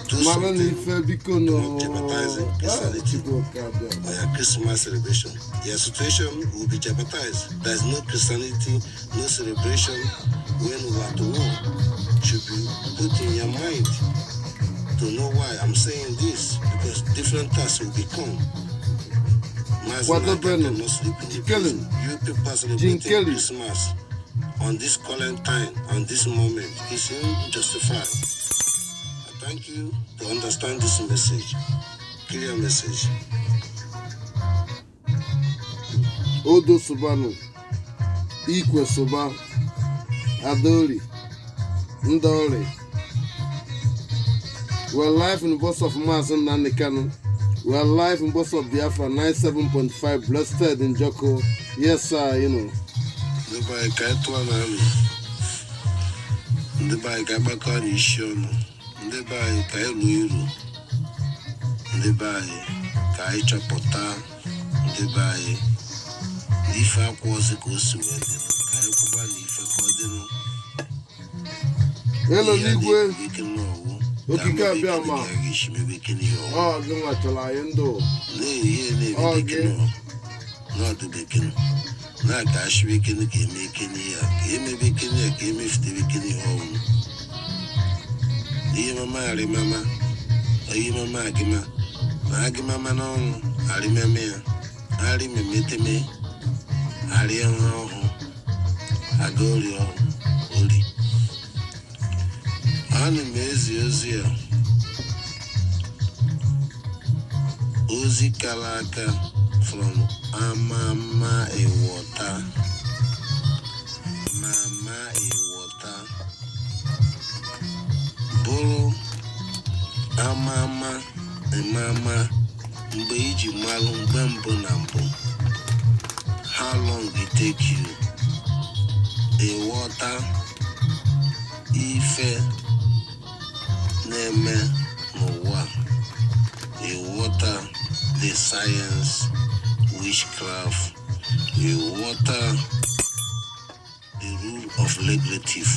B: Do something to not jeopardizing Christianity or your Christmas celebration. Your situation will be jeopardized. There is no Christianity, no celebration when we are at war. Should be put in your mind to know why I'm saying this, because different tasks will become.
A: What happened?
B: Not sleep in the prison. You people celebrating Christmas on this current time, on this moment, is unjustified. I thank you to understand this message. Clear message.
A: Odo Subano, Ikwe Soba, Adori, Ndori. We're live in the boss of Mazi Nnamdi Kanu. We're live in boss of Biafra 97.5, blessed in Joko. Yes, sir, you know.
B: The by Kaitwana, the by Gabaka Nishon, the by Kailuiru, the by Kaichapota, the by Nifa was a ghost to Kaikuba Nifa Cordino.
A: Hello, Nigwe.
B: We can know.
A: Okika Biama. Oh, no, what I do.
B: Not the bacon. Not cash weekend, game making here. Game making here, game if the weekend home. Remember, Magima. Magima Manon, I remember. I remember me. I remember. I go Oli. Animezi Ozi Kalaka from Amama e water. Mama e water. Bolo Amama mama mgbe iji malụ mgbe mbụ na mbụ. How long it take you ịghọta ife na-eme n'ụwa, ịghọta the science, witchcraft, ịghọta the rule of legislative,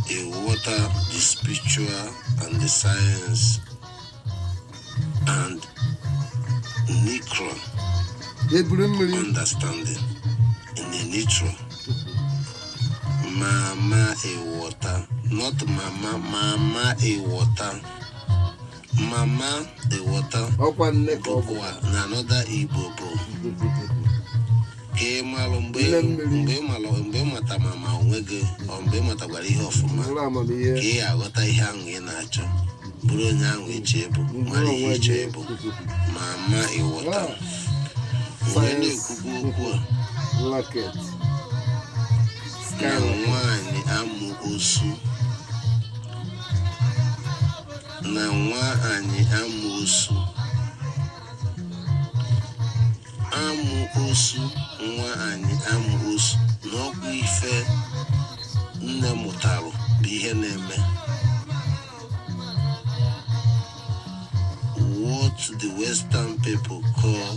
B: ịghọta the spiritual and the science and necro understanding in the neutral. Mama a water, not mama, mama a water. Mama a water. Na another Igbo. Ke malo mbe mata mama onwege, mbe mata gwara ihe ọfụma. Ke ya aghọta ihe ahụ ị na-achọ. Bụrụ onye ahụ eche ebu, mara ihe eche ebu. Mama a water. Mgbe na-ekwubu okwu a, na nwaanyị amụ osu, na nwaanyị amụ osu, nwaanyị amụ osu, na ọgwụ ife nne mụtarụ bụ ihe na-eme. What the Western people call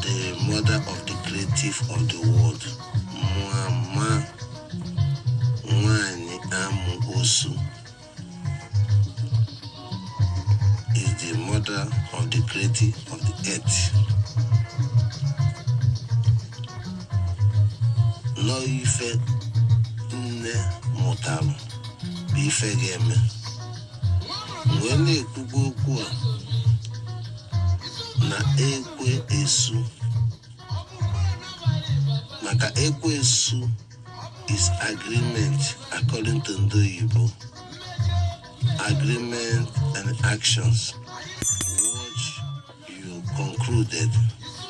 B: the mother of the creative of the world, Mama Nwanyị amụ osu, is the mother of the creative of the earth. No ife nne mụtalụ bụ ife ga-eme. Mgbe na-ekwugo okwu a na ekwe esu, maka ekwe esu is agreement according to ndị Igbo. Agreement and actions. What you concluded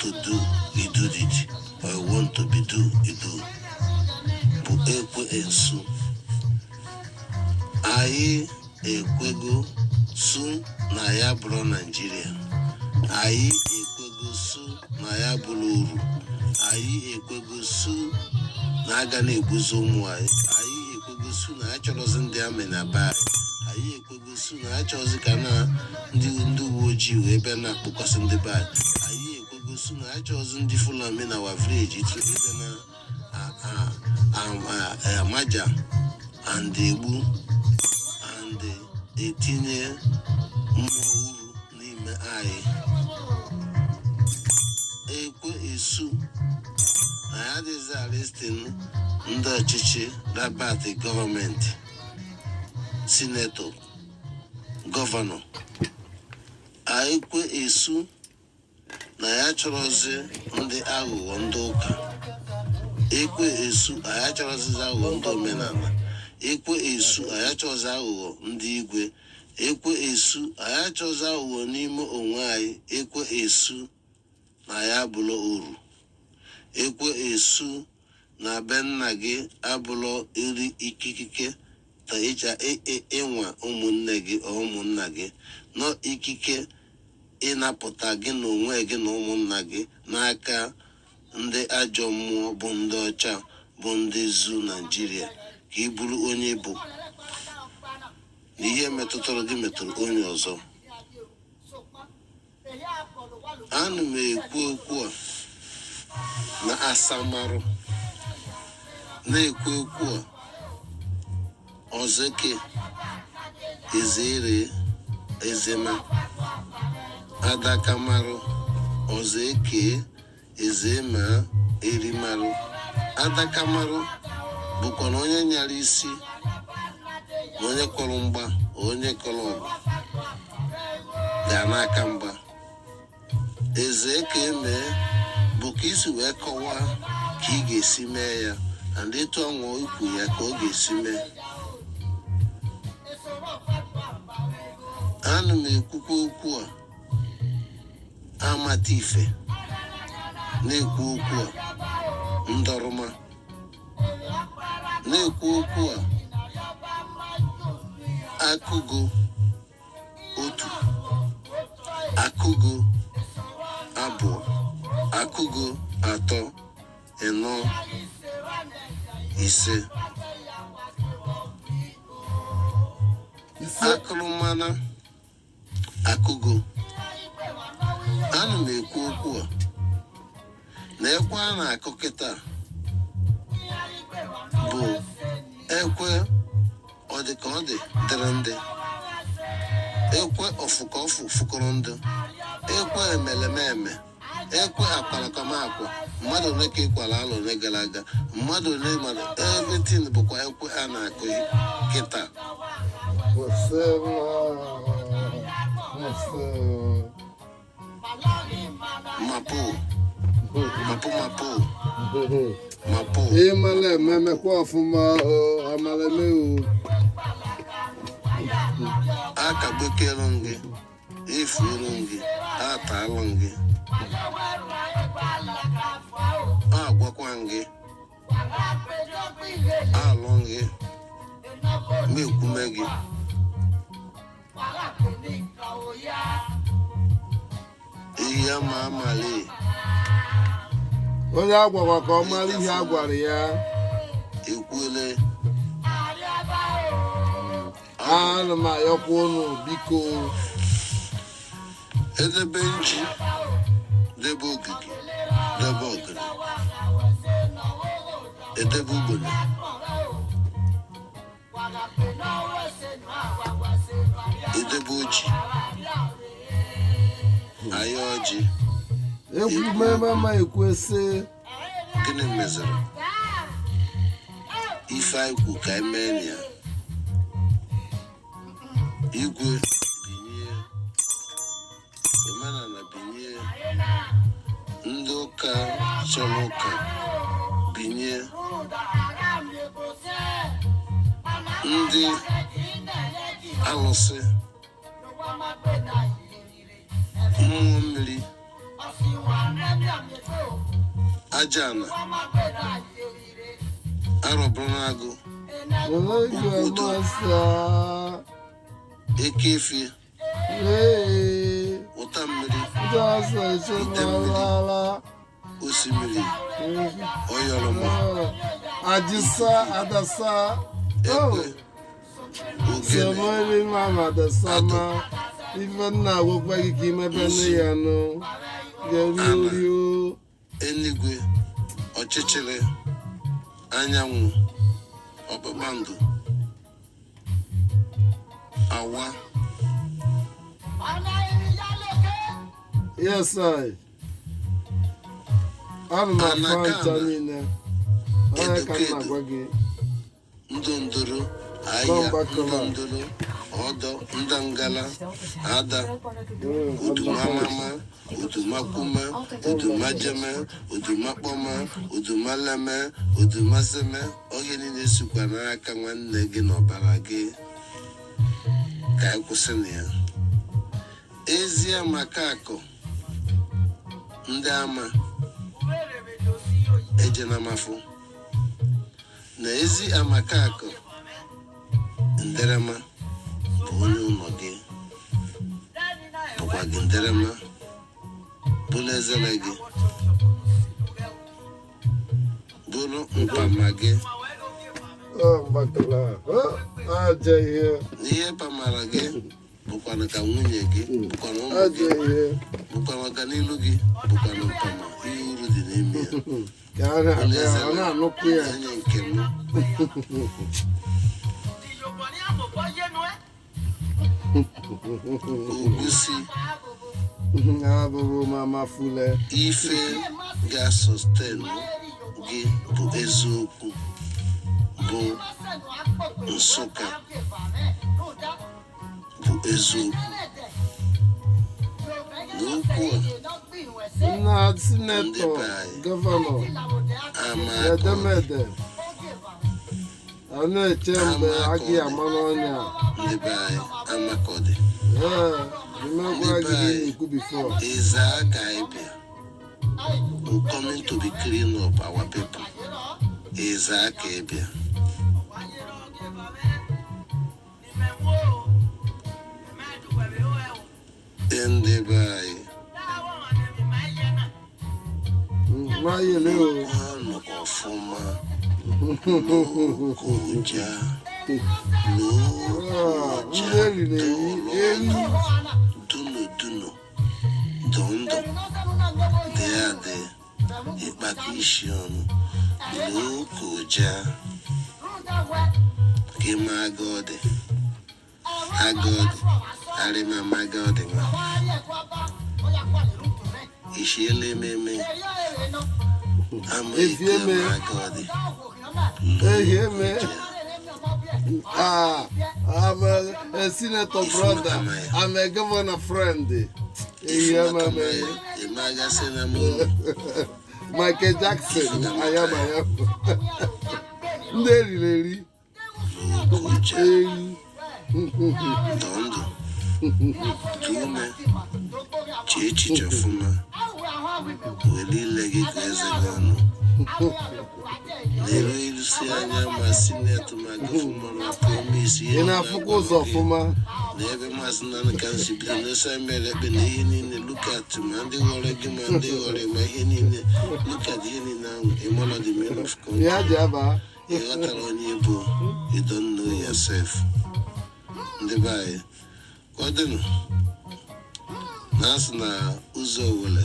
B: to do, you do it. Or you want to be do, you do. Bụ ekwe esu. Anyị ekwego su na ya bụrụ Nigeria. Anyị ekwego su na ya bụrụ uru. Anyị ekwego su na aga na-egbuzi ụmụ anyị. Anyị ekwego su na achọrọzi ndị amị na be anyị. Anyị ekwego su na achọrọzi ka na ndị uwe ojii wee bịa na-akpọkọsị ndị be anyị. Anyị ekwego su na achọrọzi ndị Fulani na wa village ebe na amaja and egbu and etinye mmụọ uru n'ime anyị. Ekwe esu na ya adịghịzi arrestin ndị ọchịchị rabat gọọmenti, sinetọ, gọvanọ. Ekwe esu na ya chọrọzi ndị aghụghọ ndị ụka. Ekwe esu anyị chọrọzi aghụghọ ndị omenala. Ekwe esu anyị chọrọzi aghụghọ ndị igwe. Ekwe esu anyị chọrọzi aghụghọ n'ime onwe anyị. Ekwe esu na ya abụrụ uru. Ekwe esu na be nna gị abụrụ iri ikike ta ịcha ịnwa ụmụnne gị ọ ụmụnna gị, nọ ikike ịnapụta gị na onwe gị na ụmụnna gị n'aka ndị ajọ mmụọ bụ ndị ọcha bụ ndị ZOO Nigeria, ka ị bụrụ onye bụ na ihe metụtara gị metụrụ onye ọzọ. Ana m ekwu okwu a na asamarụ, na-ekwu okwu a Ozukume, Ezere, Ezema, Adakamarụ, Ozukume, Ezema, Erimarụ. Adakamarụ bụkwa na onye nyara isi, na onye kọrọ mgba, onye kọrọ ọgụ ga n'aka mgba. Ozukume bụ ka isi wee kọwaa ka ị ga-esi mee ya, and etu ọnwa ikwu ya ka ọ ga-esi mee. Ana m ekwukwa okwu a amata ife, na-ekwu okwu a ndọrọma, na-ekwu okwu a akụgo otu akụgo abụọ akụgo atọ ịnọ ise akụrụmana akụgo. Ana m ekwu okwu a na ekwe a na-akụ kịta bụ ekwe ọ dị ka ọ dị dịrị ndị, ekwe ọfụkọfụ fụkọrọ ndị, ekwe emelememe, ekwe akpalakamakwa. Mmadụ ole ka ịkwara alụ ole gara aga, mmadụ ole mmadụ everything bụkwa ekwe a na-akụ kịta. Mapo
A: ịmala ememekwa ọfụma amala eme
B: akagbekelu gị efuelu gị atalụ gị agwakwa gị alụ gị mekwume gị ihe ama amali
A: onye agwakwa ka ọ mara ihe a gwara ya
B: ekwuele.
A: ana m ayọkwa unu biko
B: edebe nji debe ogige debe ogiri edebe ugbene edebe oji aya ọjị
A: ekwumemama ekwesị.
B: gịnị meziri ife anyị kwu ka anyị mee ya igwe binye omenala binye ndị ụka chọrọ ụka binye ndị alụsị mmụọ mmiri ajana arọbụrụ agụ ekefe ụta mmiri ite mmiri osimiri oyọrọma
A: ajịsa adasa
B: ekwe
A: ogene mama adasama ife nna agwakwa gị ka imebe nne ya nụ ga-eri
B: eluigwe ọchịchịrị anyanwụ ọkpụkpandụ awa.
A: Yes, I. I'm not niile. Onye ka m na-agwa gị.
B: Ndondoro, ahịa, ndondoro, ọdọ, ndangala, ada, udumalama, udumakuma, udumajeme, udumakpọma, udumaleme, udumaseme, oge niile sikwa n'aka nwanne gị n'ọbara gị. Ka anyị kwụsị na ya. Ezie maka akụ ndị ama ejena mafụ na ezi amaka akụ nderema bụ onye ụlọ gị bụkwa gị nderema bụrụ ezele gị bụrụ mpama gị ihe pamara gị bụkwana ka nwunye gị bụkwana ụmụ gị bụkwana ọganilu gị bụkwana mpama ihe uru dị n'ime ya onye nke m ogusi ife ga-asọstenu gị bụ eziokwu bụ Nsụka bụ eziokwu n'okwu
A: na sinetọ gọvanọ edemede a na-eche mgbe a gị ama n'ọnya
B: ndị be anyị amakọdị
A: imegwa gị ekwu before
B: is aka anyị bịa coming to be clean up our people is aka ịbịa Yende by one of former no Koja, no Koja, Duno, Dondo. They are the evacuation, no Koja. Give my God, I remember my God. Ishele meme. I'm a God.
A: I'm a senator brother. I'm a governor friend. Michael Jackson. I am. Lady.
B: Dondo. Tume. Chichi Chafuma. Willie Leggy Gazagano. Nero Luciana, my senior to my government, promise you.
A: In a focus of Fuma.
B: Never must none can see the same in look at Monday or Monday or my henny. Look at henny now, a one of the men of country.
A: Yeah, Java.
B: You got on your book, you don't know yourself. The by. What do you know? Nasna Uzo Wille.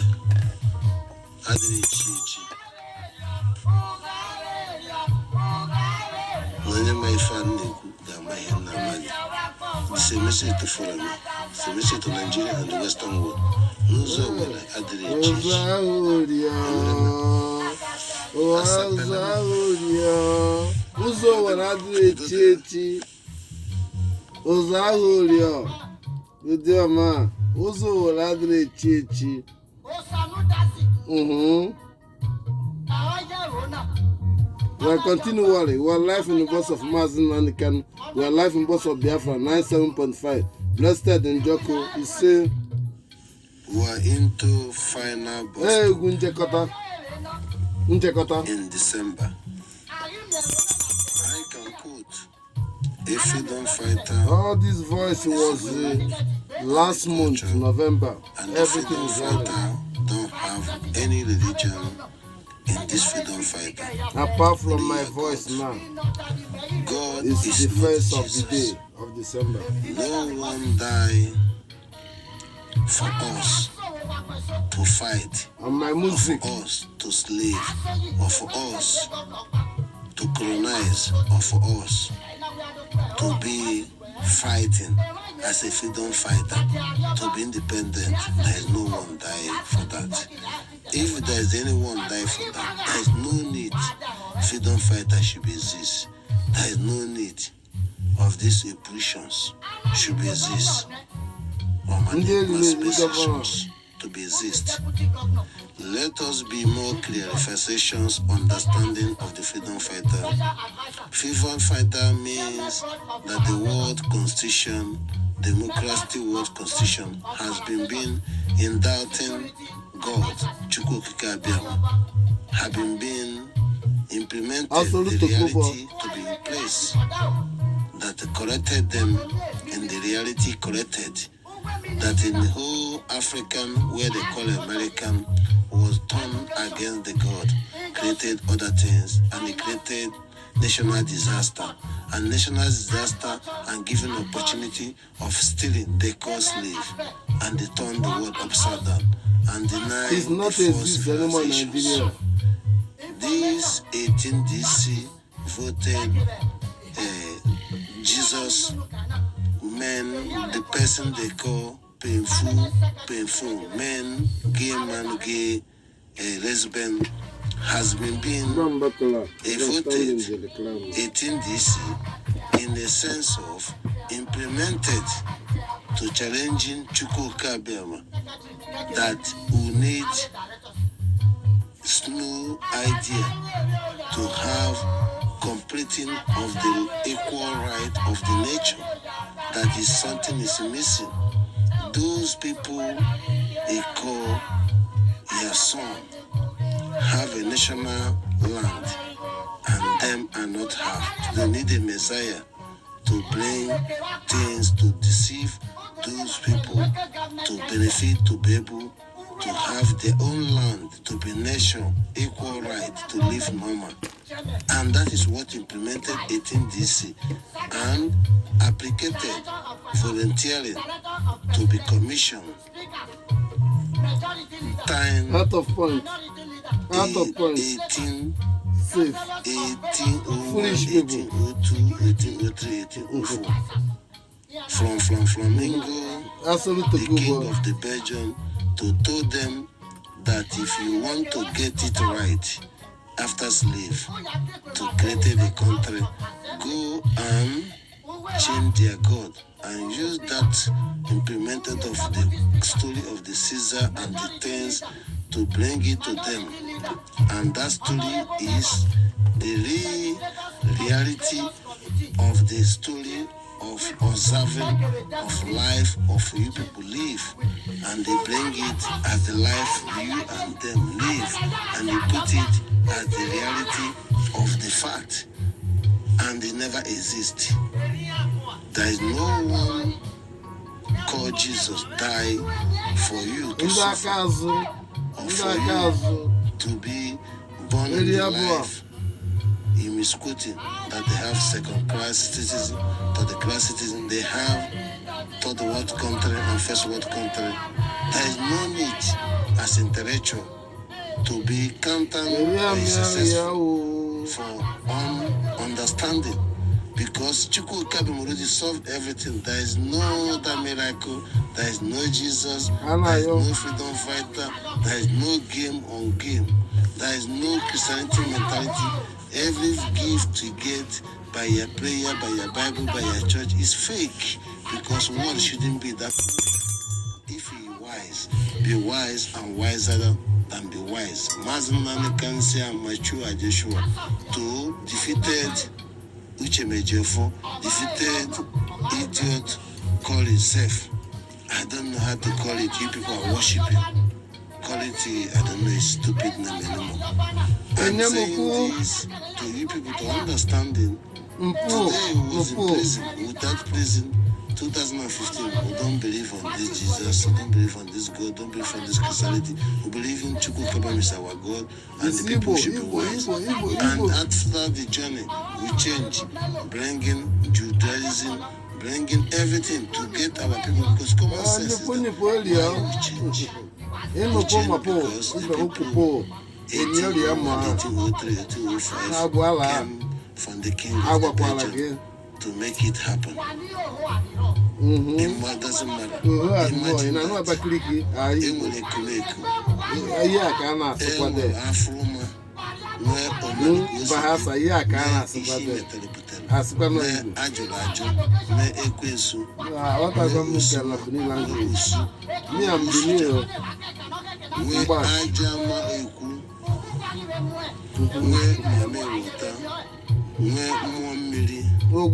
B: Adri Chichi. When my family got my hand, the same message to follow me. The message to Nigeria and the Western world. Uzo Wille. Adri Chichi.
A: Uzo Wille. Adri Chichi. Uzahurio. Udioma. Uzo Wille. Adri Chichi. We are continually. We are live in the bus of Mazi Nnamdi Kanu. We are live in the bus of Biafra 97.5. Blessed in Joko. He say
B: we are into final bus.
A: Hey, Gunjekota.
B: In December. I can quote a freedom fighter.
A: All this voice was last month, November.
B: And
A: everything is
B: fighter don't have any religion in this freedom fighter.
A: Apart from my voice now,
B: God
A: it's
B: is
A: the first of
B: Jesus.
A: the day of December.
B: No one died for us to fight,
A: And my music,
B: for us to slave, or for us to colonize, or for us to be fighting as a freedom fighter, to be independent. There is no one dying for that. If there is anyone dying for that, there is no need freedom fighter should exist. There is no need of these oppressions should exist, or manipulations to be exist. Let us be more clear realizations, understanding of the freedom fighter. Freedom fighter means that the world constitution, democratic world constitution, has been in doubting God, having been implemented the reality to be in place, that corrected them in the reality corrected, that in the whole African, where they call American, was turned against the God, created other things, and it created national disaster. And national disaster and given opportunity of stealing, they call slave, and they turned the world upside down and denied
A: it's not
B: the
A: exist anymore in Nigeria.
B: These 18 DC voted Jesus men, the person they call painful men, gay man, gay lesbian, has been voted 18 DC in the sense of implemented to challenging Chukwuka Biama that we need no idea to have completing of the equal right of the nature, that is something is missing. Those people they call their son have a national land and them are not have. They need a Messiah to bring things to deceive those people to benefit, to be able to have their own land, to be nation, equal right, to live normal. And that is what implemented 18 DC and applicated volunteering to be commissioned. Time
A: out of point. Out of point.
B: 18
A: Safe.
B: 1801,
A: Foolish people.
B: 1802, 1803, 1804. From Flamingo,
A: Absolute
B: the king
A: Google.
B: of the Belgian, to told them that if you want to get it right after slave, to create a country, go and change their God and use that implemented of the story of the Caesar and the things to bring it to them. And that story is the reality of the story of observing of life of you people live, and they bring it as the life you and them live, and they put it as the reality of the fact, and they never exist. There is no one called Jesus die for you to suffer or for you to be born in the life. He misquoting that they have second-class citizen, third-class citizen. They have third world country and first world country. There is no need as intellectual to be content successful for understanding, because Chukwuka already solved everything. There is no other miracle. There is no Jesus. There is no freedom fighter. There is no game on game. There is no Christianity mentality. Every gift you get by your prayer, by your Bible, by your church is fake, because one shouldn't be that way. If you are wise, be wise and wiser than be wise. Mazi Nnamdi Kanu and mature Ejiofor to defeated Ejiofor, defeated idiot, call himself. I don't know how to call it. You people are worshiping. Call it, I don't know, a stupid name anymore. I'm saying this to you people to understanding. Today he was in prison. Without prison, 2015, we don't believe on this Jesus, we don't believe on this God, don't believe on this Christianity. We believe in Chukwuka is our God, and the people should be wise. And after the journey, we change, bringing Judaism, bringing everything to get our people, because common sense is that why we change. We change because the people 1803, 1805 came from the king of the Belgium to make it happen. It doesn't matter. Imagine that. Enwere Kumeku. Enwere Afroma. Nwee Omelugosi. Nwee Ishi Metelepetele. Nwee Ajụrụ-ajụ. Nwee Ekwensu. Nwee Usu. Nwee Usu. Nwee Ajama Ekwu. Nwee Mame Wota. Nwee mmụọ mmiri. Nwee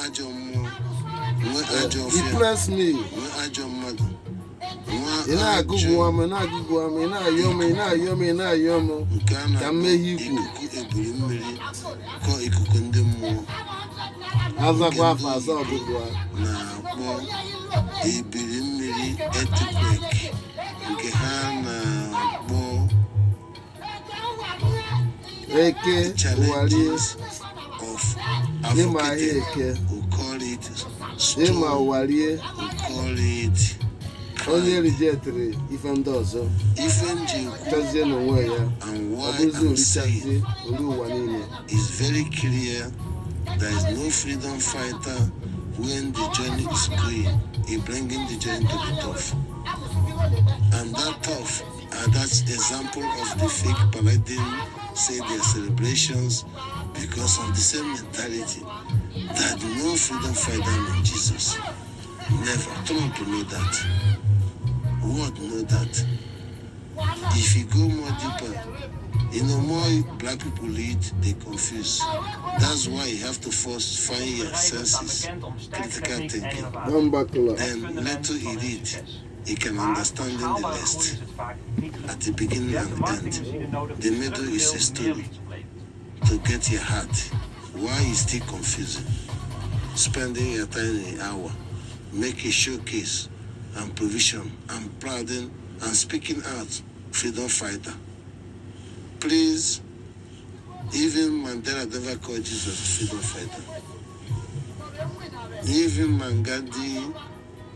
B: ajọ mmụọ. Nwee ajọ ọfịa. Nwee ajọ mmadụ. Nwee ajọ nke a na-akpọ ikuku ebili mmiri, kọ ikuku ndị mmụọ. Na-akpọ ebili mmiri earthquake, nke ha na-akpọ challenges of advocating. We call it storm. We call it
A: onye rejected ife ndị ọzọ tazie n'onwe ya ọ bụrụzi orichazie olu ụwa niile.
B: It's very clear there is no freedom fighter when the journey is going. He bringing the journey to be tough, and that tough, that's example of the fake paladin say their celebrations because of the same mentality that no freedom fighter in Jesus. Never. Trump know that. World know that. If you go more deeper, more black people lead, they confuse. That's why you have to first find your senses, critical thinking. Then later you read, you can understand the rest. At the beginning and end, the middle is a story to get your heart. Why is still confusing? Spending your time in an hour make a showcase and provision and pardon and speaking out freedom fighter. Please, even Mandela never called Jesus freedom fighter. Even Mangadi,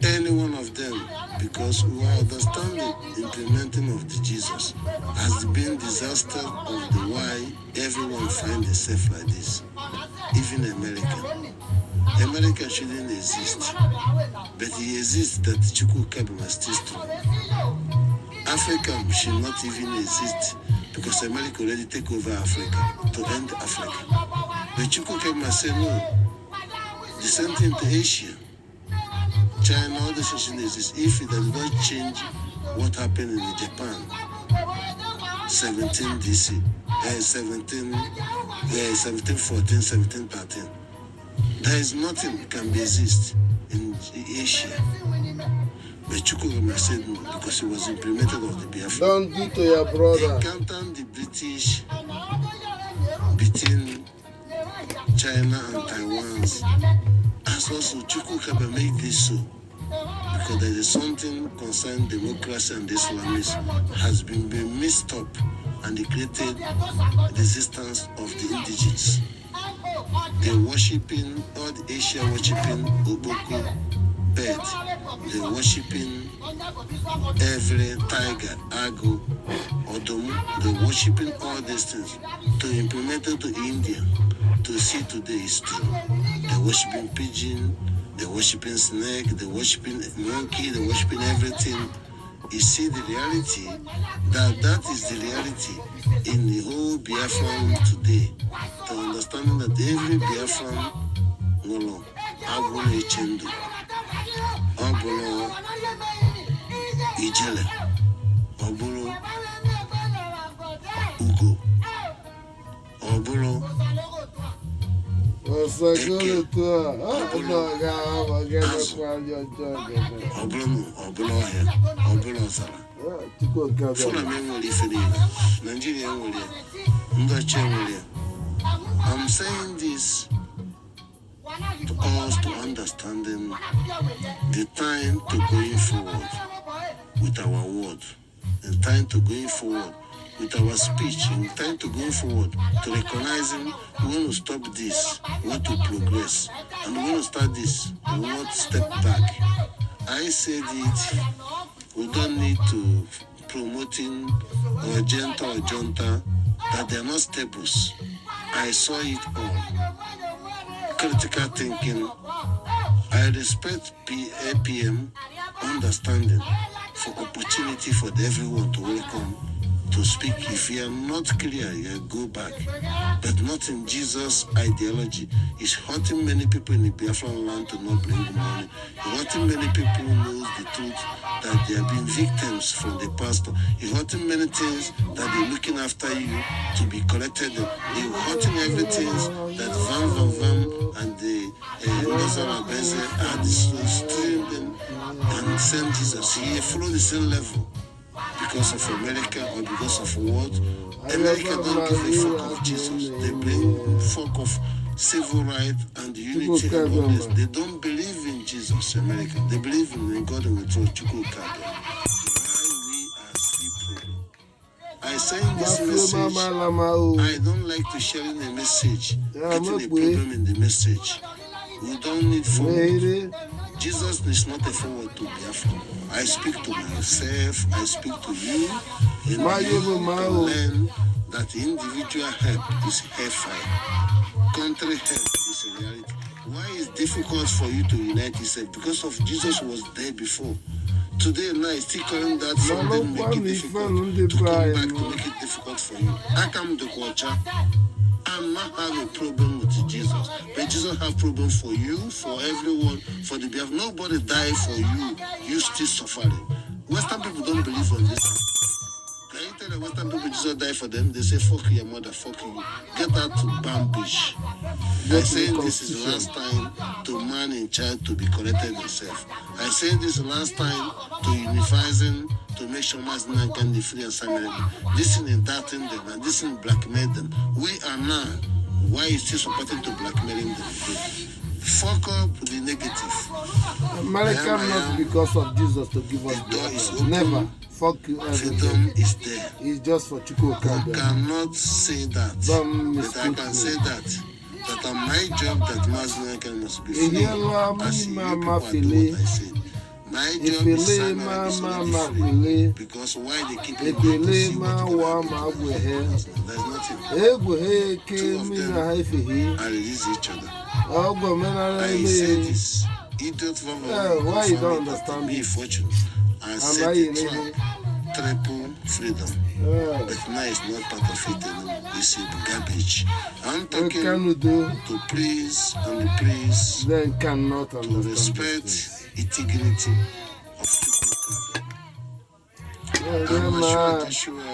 B: any one of them, because we are understanding implementing of the Jesus has been disaster of the why everyone find itself like this. Even America shouldn't exist, but he exists that Chukwuka must stay strong. Africa should not even exist because America already take over Africa to end Africa. But Chukwuka must say no. The same thing to Asia. China, all this shouldn't exist. If it does not change what happened in Japan, 17 DC, 1714, 1713. There is nothing that can be exist in Asia. But Chukwuka said no because it was implemented of the Biafra.
A: Don't do to your brother.
B: Encounter the British between China and Taiwan's. As also Chukwuka make this so. Because there is something concerning democracy and Islamism has been messed up and they created resistance of the indigenous. They're worshipping, all the Asia worshipping Oboku bird. They're worshipping every tiger, ago, Odomu. They're worshipping all these things to implement it to India. To see today is true. They're worshipping pigeon, they're worshipping snake, they're worshipping monkey, they're worshipping everything. You see the reality, that is the reality in the whole Biafran today. To understanding that every Biafran ngolo abulo ichendu, abulo ijele, abulo ugo, abulo
A: Ozukume
B: I'm saying this to us to understanding the time to going forward with our word, the time to going forward with our speech, in time to going forward to recognizing we want to stop this, we want to progress, and we want to start this, we want to step back. I said it, we don't need to promoting or agenda or junta that they are not stables. I saw it all. Critical thinking. I respect APM understanding for opportunity for everyone to welcome to speak. If you are not clear, you go back. But not in Jesus' ideology. It's hurting many people in the Biafran land to not bring money. It's hurting many people who knows the truth that they have been victims from the pastor. It's hurting many things that they're looking after you to be collected. It's hurting everything that Van and the Nazara Beze are stealing them and send Jesus. He follow the same level. Because of America or because of what? America don't give a fuck of Jesus. They bring fuck of civil rights and unity and all this. They don't believe in Jesus, America. They believe in God and we trust Chukwuka. Why we are still problem? I send this message. I don't like to share in a message. Getting a problem in the message. We don't need forward. Jesus is not a forward to Biafra. I speak to myself, I speak to you, and you learn that individual help is hellfire. Country help is a reality. Why is it difficult for you to unite yourself? Because of Jesus was there before. Today, now, it's still calling that something make it difficult to come back to make it difficult for you. I come to culture. I'm not having a problem with Jesus, but Jesus have problem for you, for everyone, for the Biafra. Nobody died for you. You still suffering. Western people don't believe on this. Can you tell the Western people Jesus died for them? They say, fuck your mother, fuck you. Get out to Bambish. I say this is the last time to man in child to be corrected himself. I say this last time to unifying, to make sure Mazi Nnamdi Kanu can be free and silent. This is indicting them and this is blackmail them. We are now. Why is still supporting to blackmailing them? Fuck up the negative.
A: America not because of Jesus to give us Biafra. Never. Fuck you everything.
B: Freedom is there.
A: It's just for Chukwuka.
B: You cannot say that. But I can say that on my job that Mazi Nnamdi Kanu must be free. As you people are doing what I said. My job is free. Because why they keep him to see what there's nothing. Two of them are release each other. I say this. Idiot
A: why you don't understand
B: me fortune. I set a trap. Triple freedom. But now it's not part of it anymore. It's garbage. I'm talking to praise and the praise,
A: then cannot
B: to respect integrity of people. I'm sure Joshua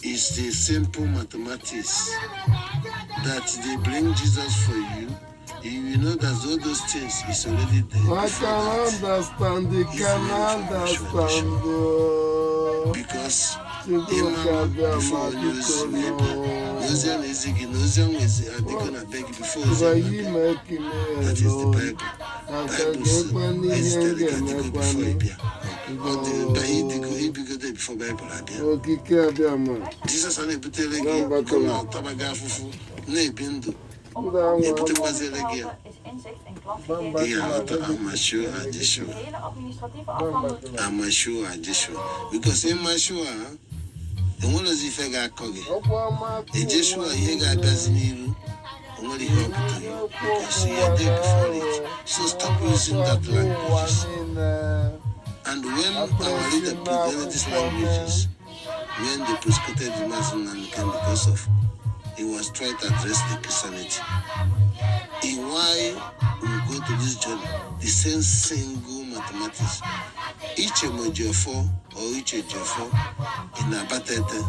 B: is the simple mathematics that they bring Jesus for you. You know that all those things is already there.
A: I can understand. They can understand.
B: Because Imam before news is they gonna beg before that is the Bible. Bible is delicate before Ibia. Or the Bible before Bible Abia. Jesus and Ebutelegi come out Tabagafufu ne bindu. Ebutekwazelegia. I'm sure. Because in my sure, the one is if I got Kogi. A Joshua, he got Baziniru, only help to you because he had there before it. So stop using that language. And when our leader presented these languages, when they persecuted the Mazi Nnamdi Kanu because of he was trying to address the Christianity. Why we go to this journey? The same single mathematics. Each Ejiofor or each Ejiofor in Abatete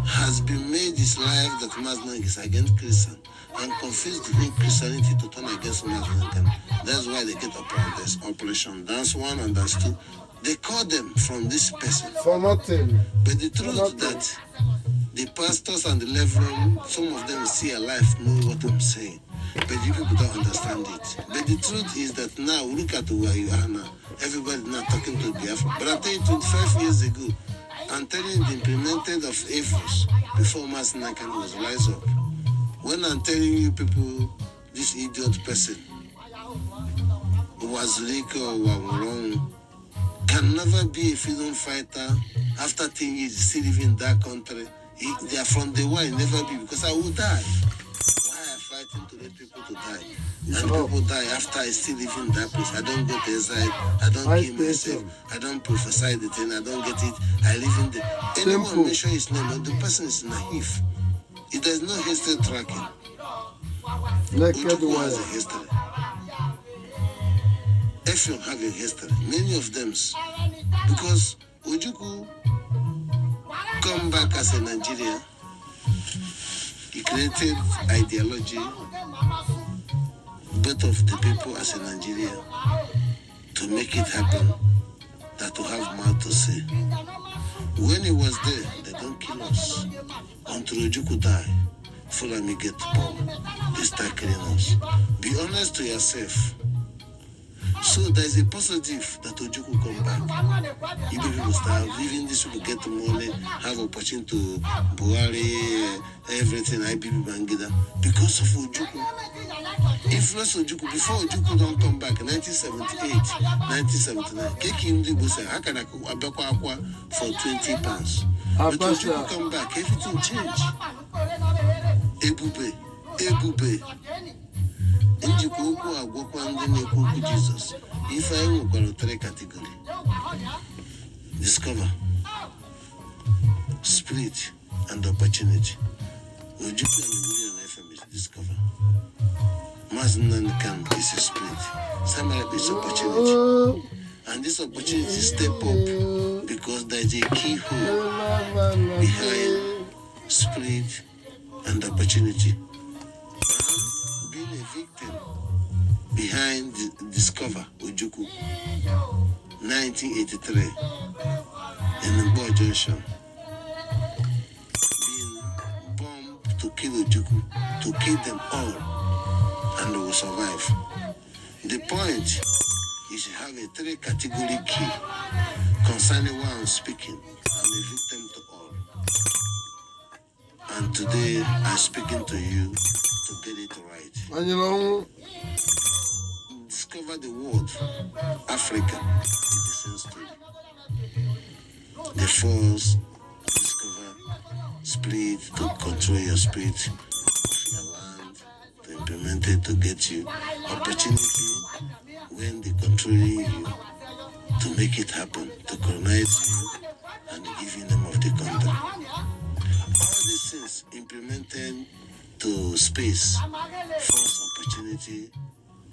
B: has been made his life that Mazi Nnamdi is against Christian and confused the whole Christianity to turn against Mazi Nnamdi. That's why they get upon this operation. That's one and that's two. They call them from this person.
A: For nothing.
B: But the truth is that the pastors and the reverend, some of them see alive, know what I'm saying. But you people don't understand it. But the truth is that now, look at where you are now. Everybody now talking to Biafra. But I tell you, 25 years ago, I'm telling you the implemented of evils before Mazi Nnamdi Kanu was rise up. When I'm telling you people, this idiot person, was Rico or wrong, can never be a freedom fighter after 10 years still living in that country. They are from the war, never be, because I will die. Why am I fighting to let people to die? And people die after I still live in that place. I don't go to inside, I don't kill myself, I don't prophesy the thing, I don't get it, I live in the... Anyone mention his name, the person is naive. There's no history tracking. Ozukume has a history. Effiong have a history. Many of them. Because Ojuku come back as a Nigerian. He created ideology, both of the people as a Nigerian, to make it happen, that to have mouth to say. When he was there, they don't kill us. Until Ojuku die, Fulani get bomb. They start killing us. Be honest to yourself. So there is a positive that Ojuku come back. You people start living this, people get the money, have opportunity to Buhari, everything, IPP Bangida, because of Ojuku. Influence Ojuku, before Ojuku don't come back, 1978, 1979, Keki Ndibo said, how can I go for £20? But Ojuku come back, everything changed. Ebube. Njikuku agwakwa ndị na-ekwu Jesus. If I nwekwara 3 category. Discover, spirit, and opportunity. Ojuku and William FM is discover. Mazi Nnamdi Kanu is a spirit. Samara is opportunity. And this opportunity step up because there is a keyhole behind spirit and opportunity. Victim behind the Discover Ojuku 1983 in Mbo Junction, being bombed to kill Ojuku, to kill them all, and they will survive. The point is you have a 3-category key concerning what I'm speaking. I'm a victim to all. And today I'm speaking to you to get it right.
A: And you know,
B: discover the world, Africa, is the same story. The force, discover, split to control your spirit of your land, to implement it to get you opportunity when they controlling you, to make it happen, to colonize you and give you the name of the country. All these things implemented to space, force opportunity,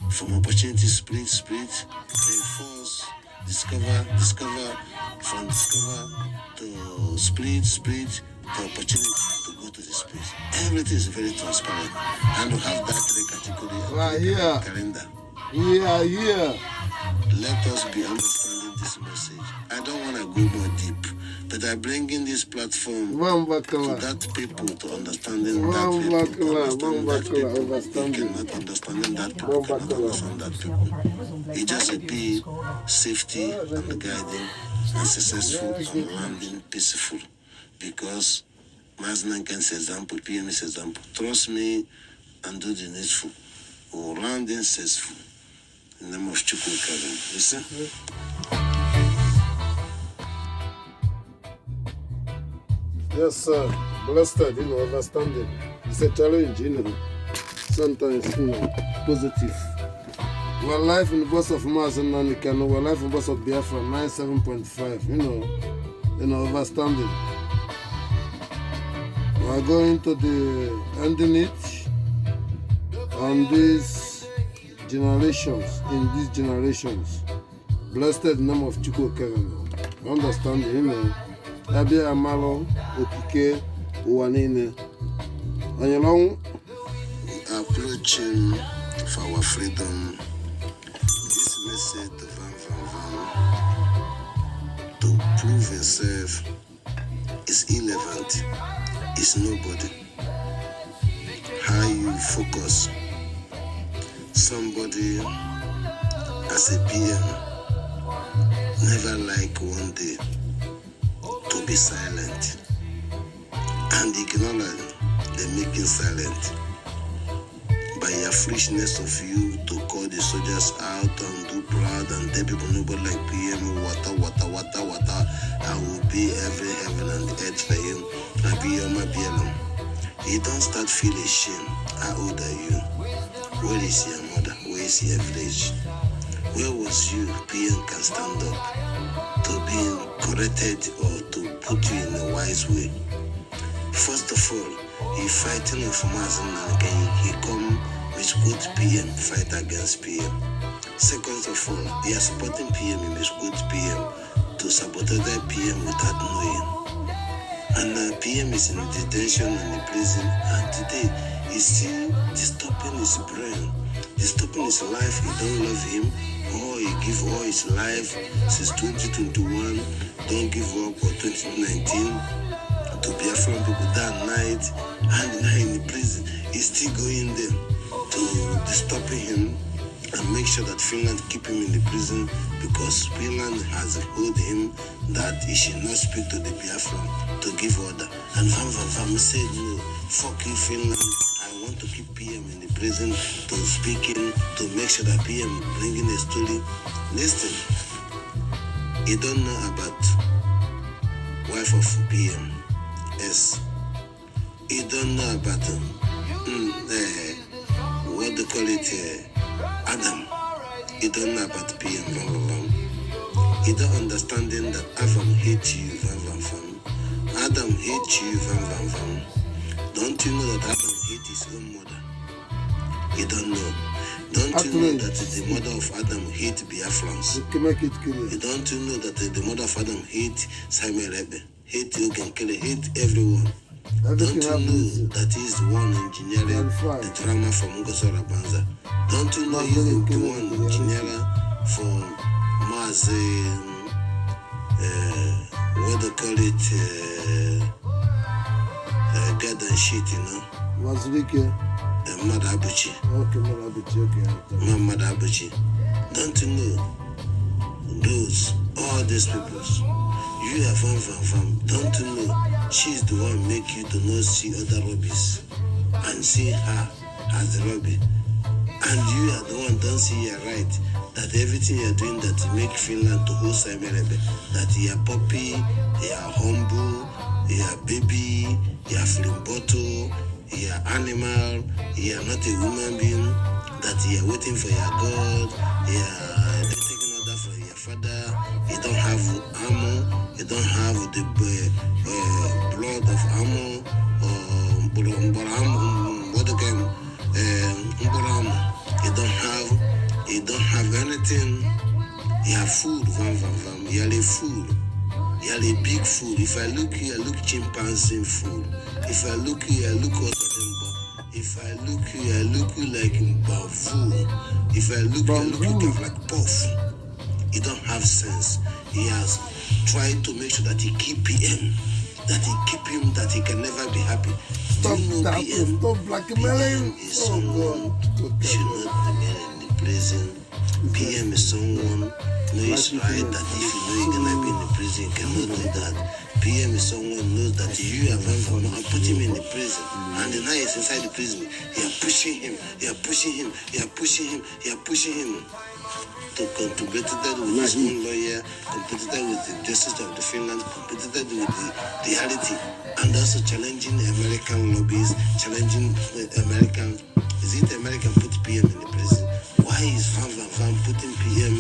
B: from opportunity split, force, discover, from discover to split, to opportunity to go to the space. Everything is very transparent. And we have that 3 category calendar.
A: Yeah.
B: Let us be understanding this message. I don't want to go more deep, but I bring in this platform to that people to understanding that people, cannot understanding that people, cannot understand that people. It just be safety and guiding and successful and landing peaceful. Because Mazi Nnamdi Kanu's example, PM's example, trust me and do the needful. Or landing successful. In the name of showctheir. You see?
A: Yes, sir. Blessed, understanding. It's a challenge, sometimes, positive. We're live in the bus of Mazi Nnamdi Kanu. We're live in the bus of Biafra, 97.5, understanding. We're going to the ending it on these generations, blessed name of showctheir. Understanding, Abia Amalo, Okike, Uwanine. And you know,
B: approaching for our freedom, this message to to prove yourself is irrelevant, is nobody. How you focus somebody as a PM never like one day to be silent and ignore the making silent by your foolishness of you to call the soldiers out and do proud and tell people nobody like PM water. I will be every heaven and earth for him. I be your my BLM. You don't start feeling shame. How old are you? Where is your mother? Where is your village? Where was you? PM can stand up to being corrected or to put you in a wise way. First of all, he fighting with Mazi Nnamdi, he come with good PM, fight against PM. Second of all, he is supporting PM, he is good PM to sabotage the PM without knowing. And PM is in detention in the prison, and today he's still disturbing his brain, disturbing his life. He don't love him, or he give all his life since 2021, don't give up for 2019 to Biafra people that night, and now in the prison. He's still going there to disturb him and make sure that Finland keep him in the prison, because Finland has told him that he should not speak to the Biafra to give order. And Vam said, no, fuck you Finland, I want to keep PM in the prison to speak in, to make sure that PM bringing a story. Listen, you don't know about wife of PM. Yes. You don't know about what they call it, Adam. You don't know about PM. You don't understanding that Adam hates you. Adam hates you. Don't you know that Adam hates his own mother? You don't know. Don't you know that the mother of Adam hates Biafrans? You don't you know that the mother of Adam hates Simon Rebbe, hates Ozukume, hates everyone? Don't you know that he's the one engineering the drama from Ngosora Banza? Don't you know he's the one engineering for Mazi, what they call it, God and shit,
A: Mazrike.
B: Madabuchi.
A: Okay, Madabuchi, okay.
B: Madabuchi. Don't you know those, all these people? You are from. Don't you know she's the one make you to not see other rubbies and see her as the rubbish. And you are the one don't see your right. That everything you're doing that you make Finland to host America, that you're puppy, you're humble, you're baby, you're flimboto, you're animal, you're not a human being, that you're waiting for your God, you're taking order from your father, you don't have ammo, you don't have the blood of ammo, you don't have anything. You have food, you are a fool. You are a big fool. If I look you, I look chimpanzee fool. If I look you, I look Ozukume. If I look you, I look like Bavu. If I look you, I look you like Puff. You don't have sense. He has tried to make sure that he keep PM. That he keep him, that he can never be happy.
A: Stop that,
B: PM?
A: stop blackmailing.
B: PM is someone should not remain in the prison. PM is someone knows right that if you know you're gonna be in the prison, you cannot do that. PM is someone knows that you are going to put him in the prison, and the night is inside the prison. You are pushing him, you are pushing him, you are pushing him, you are pushing him. To competitor with his own lawyer, competitor with the justice of the Finland, competitor with the reality, and also challenging American lobbies, challenging American. Is it American put PM in the prison? Why is Van putting PM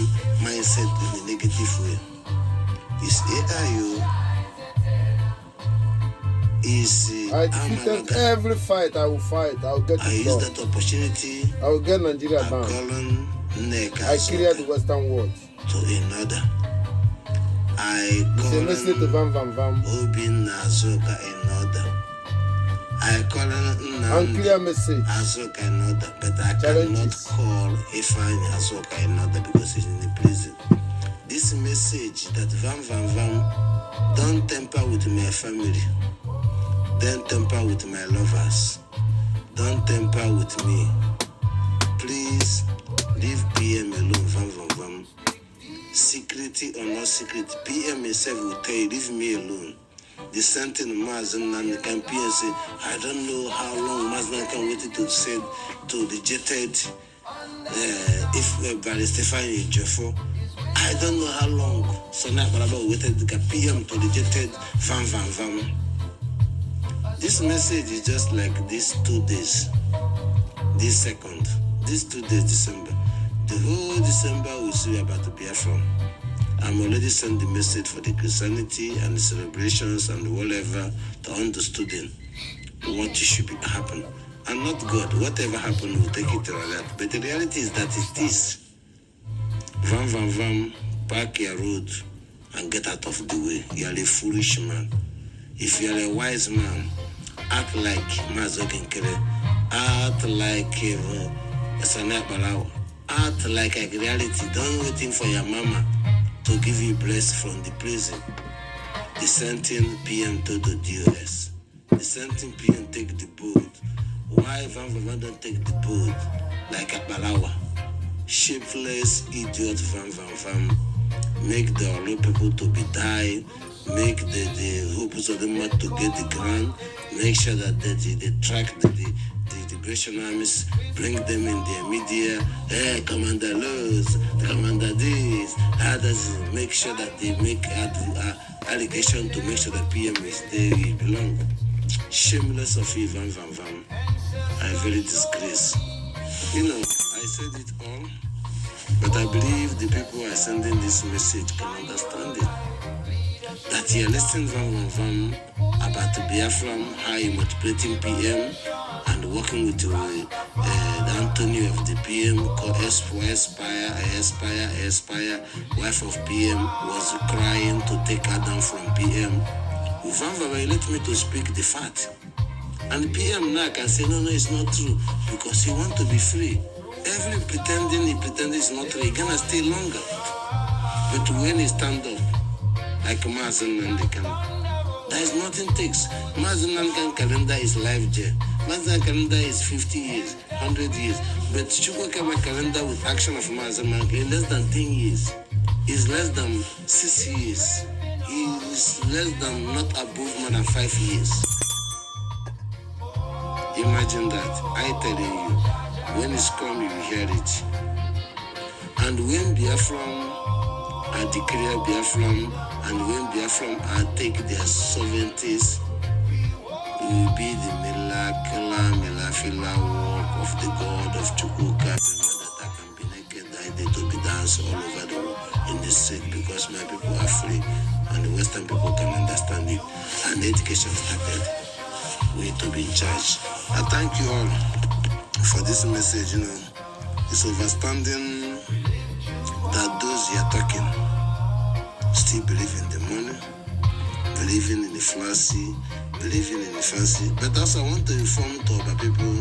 B: mindset in a negative way? Is AIO?
A: I defeated every fight. I will fight. I will get.
B: I use that opportunity.
A: I will get Nigeria down. I clear the Western world.
B: To another. I call
A: to Van.
B: Obin Azoka another. I call
A: unclear message.
B: Azoka another, but I cannot call Ifeanyi Azoka another because he's in the prison. This message that Van, don't tamper with my family. Don't tamper with my lovers. Don't tamper with me. Please. Leave PM alone, Van. Security or not secret, PM himself will tell you, leave me alone. The sentence Mazi Nnamdi Kanu PM say, I don't know how long Mazi Nnamdi Kanu waited to say to rejected if Bernie Sfere and Ejiofor. I don't know how long. So now Baraba waited the PM to rejected Van. This message is just like these 2 days. This 2 days December. The whole December we see about the Biafra. I'm already sent the message for the Christianity and the celebrations and whatever to all the students what should happen. And not God. Whatever happened, we'll take it to that. But the reality is that it is. Van, park your road and get out of the way. You are a foolish man. If you are a wise man, act like Mazi Nnamdi, act like act like a reality. Don't waiting for your mama to give you bless from the prison. The sentence PM to the DOS. The sentence PM take the boat. Why Van don't take the boat like a Balawa? Shapeless idiot Van. Make the Olo people to be die. Make the hopes of the man to get the grant. Make sure that they track the liberation armies, bring them in their media, commander laws, commander this, others, make sure that they make allegation to make sure that PM is there, he belong. Shameless of you, Van. I very disgrace. You know, I said it all, but I believe the people are sending this message can understand it. That you're listening Van about the Biafra, how you manipulating PM, and working with the Anthony of the PM, called Aspire, wife of PM, was crying to take her down from PM. Van let me to speak the fact. And PM now can say, no, it's not true, because he wants to be free. Every pretending it's not true, he's gonna stay longer. But when he stand up, like Mazi Nnamdi Kanu, There is nothing takes. Mazi Nnamdi calendar is life jail. Mazi Nnamdi calendar is 50 years, 100 years. But Chukwukeme calendar with action of Mazi Nnamdi in less than 10 years is less than 6 years. Is less than not above more than 5 years. Imagine that. I telling you, when it's come, you will hear it. And when Biafran are declared Biafran, and when Biafran are take their sovereignties, it will be the miracle, work of the God of Chukwuka, that can be naked, that they to be danced all over the world in the street, because my people are free, and the Western people can understand it, and the education started. We to be in charge. I thank you all for this message. It's overstanding that those you are talking still believe in the money, believing in the flashy, believing in the fancy. But also I want to inform to our people,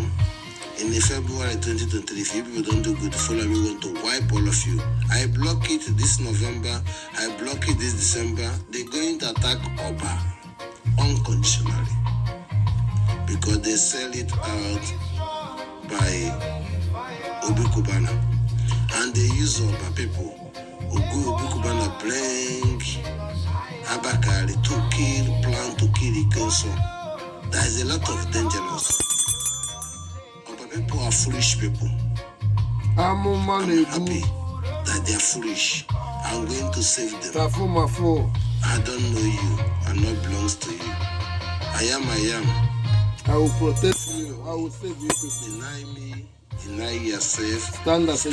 B: in the February 2023, if you people don't do good, follow me, want to wipe all of you. I block it this November, I block it this December. They're going to attack Oba unconditionally, because they sell it out by Ozukume, and they use Oba people. Ozukume bring Abakari to kill, plan to kill the council. There is a lot of dangerous. Oba people are foolish people. I'm happy that they are foolish. I'm going to save them. I don't know you. I not belongs to you. I am.
A: I will protect you. I will save you.
B: Deny me, deny yourself,
A: stand
B: off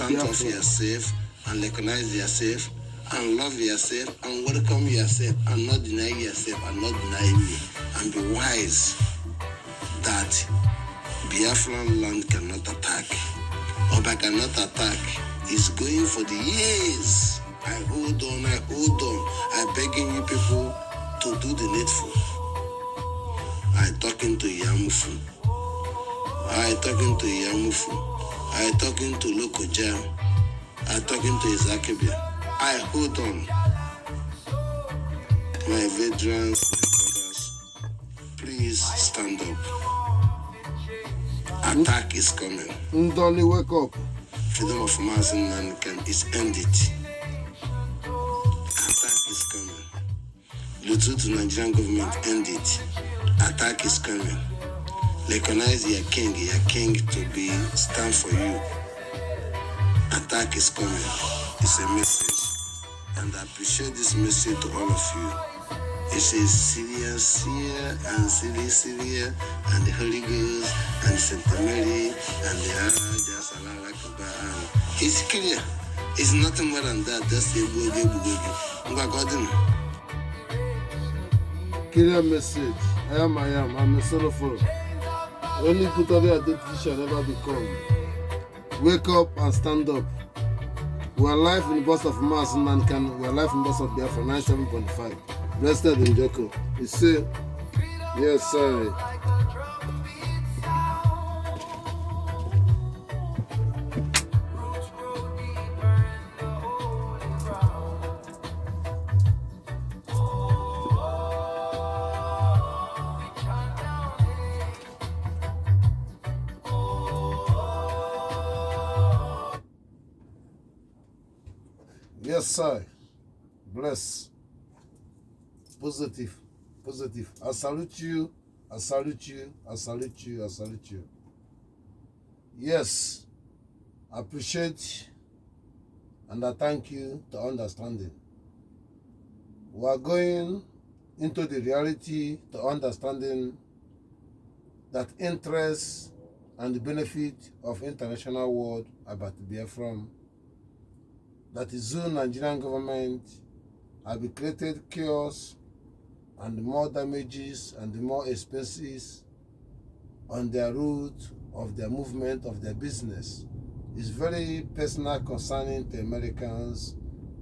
B: yourself, and recognize yourself, and love yourself, and welcome yourself, and not deny yourself, and not deny me, and be wise that Biafran land cannot attack. Oba cannot attack. It's going for the years. I hold on. I'm begging you people to do the needful. I talking to Yamufu. I talking to Lokoja. I talking to Izakibia. I hold on. My veterans, my brothers, please stand up. Attack is coming.
A: Ndoli, wake up.
B: Freedom of Mazi Nnamdi is ended. Attack is coming. Luther to Nigerian government ended. Attack is coming. Recognize your king to be stand for you. Attack is coming. It's a message, and I appreciate this message to all of you. It says Syria and Syria and the Holy Ghost and Saint Mary and the Arajas and Alakuba. It's clear. It's nothing more than that. That's the
A: clear message. I am. I'm a sorrowful. Only Kutari identity shall never become. Wake up and stand up. We are live in the bus of Mazi Nnamdi Kanu. We are live in the bus of Biafra 97.5. Blessed in Joko. You see? Yes, sorry. Yes, sir. Bless. Positive. I salute you. Yes. I appreciate and I thank you to understanding. We are going into the reality to understanding that interest and the benefit of international world about Biafra, that the ZOO Nigerian government have created chaos and more damages and more expenses on their route of their movement of their business. It's very personal concerning to Americans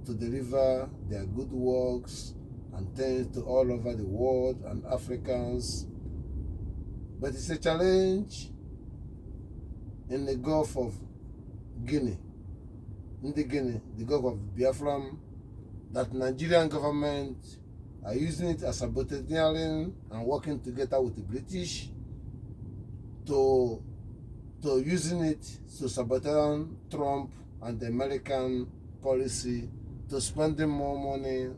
A: to deliver their good works and things to all over the world and Africans. But it's a challenge in the Gulf of Guinea, the Gulf of Biafra, that Nigerian government are using it as sabotaging and working together with the British to using it to sabotage Trump and the American policy, to spending more money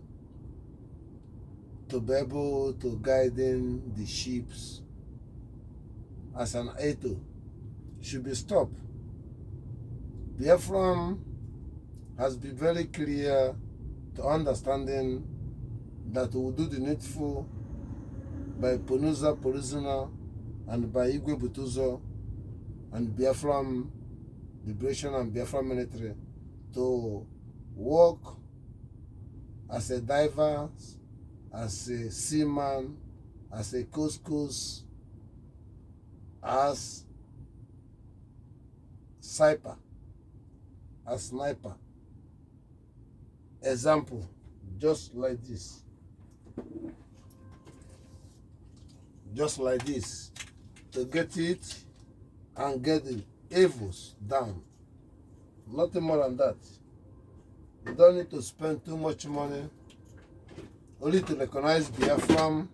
A: to be able to guiding the ships as an actor should be stopped. Biafra has been very clear to understanding that we will do the needful by Ponuza Porizina and by Igwe Butuzo and Biafra Liberation and Biafra military to work as a diver, as a seaman, as a couscous, as sniper, Example, just like this. Just like this. To get it and get the evils down. Nothing more than that. You don't need to spend too much money only to recognize Biafra,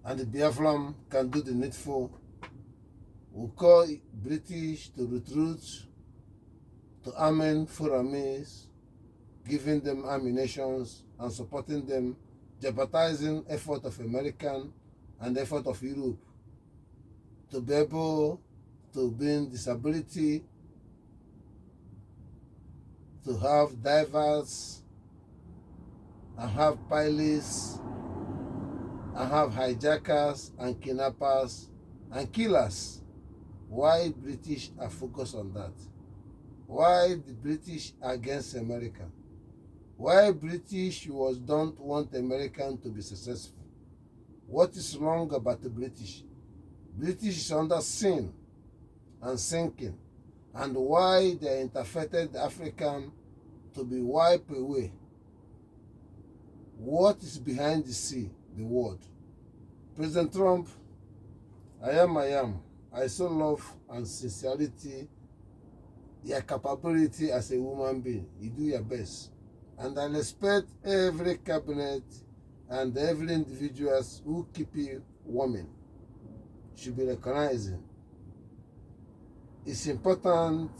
A: and the Biafra can do the needful. We call British to recruit, to arming foreigners, giving them ammunitions and supporting them, jeopardizing effort of American and effort of Europe to be able to bring disability, to have divers, and have pilots, and have hijackers and kidnappers and killers. Why British are focused on that? Why the British are against America? Why British don't want American to be successful? What is wrong about the British? British is under sin and sinking. And why they interfered the African to be wiped away? What is behind the sea, the world? President Trump, I am. I so love and sincerity, your capability as a human being. You do your best. And I respect every cabinet and every individuals who keep you women should be recognizing. It's important,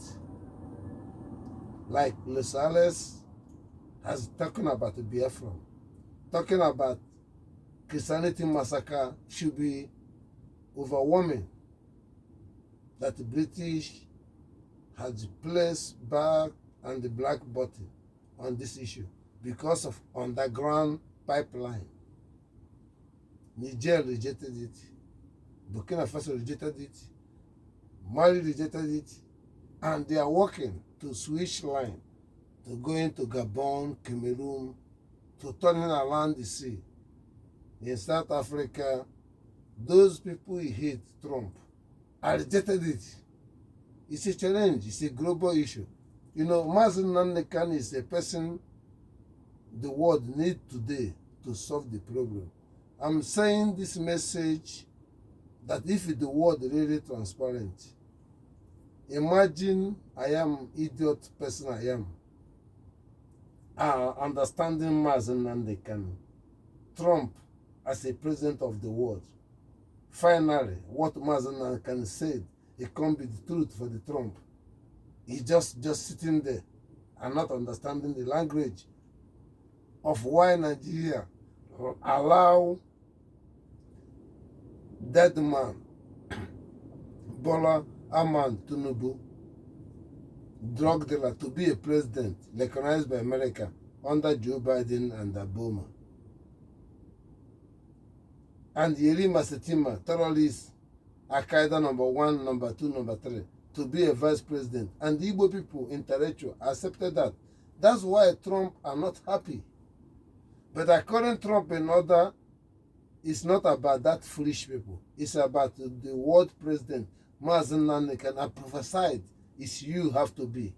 A: like Los has talking about the Biafra, talking about Christianity massacre should be overwhelming, that the British has placed back and the black button on this issue because of underground pipeline. Niger rejected it, Burkina Faso rejected it, Mali rejected it, and they are working to switch line, to go into Gabon, Cameroon, to turning around the sea. In South Africa, those people who hate Trump are rejected it. It's a challenge, it's a global issue. You know, Mazi Nnamdi Kanu is a person the world needs today to solve the problem. I'm saying this message that if the world really transparent, imagine I am idiot person I am, understanding Mazi Nnamdi Kanu, Trump as a president of the world. Finally, what Mazi Nnamdi Kanu said, it can't be the truth for the Trump. He's just sitting there and not understanding the language of why Nigeria allow dead man Bola Ahmed Tinubu, drug dealer, to be a president recognized by America under Joe Biden and Obama. And Yeri Masetima, terrorist, Al-Qaeda #1, #2, #3, to be a vice president. And the Igbo people, intellectual, accepted that. That's why Trump are not happy. But according to Trump and other, it's not about that foolish people. It's about the world president, Mazi Nnamdi Kanu. I prophesied, it's you have to be.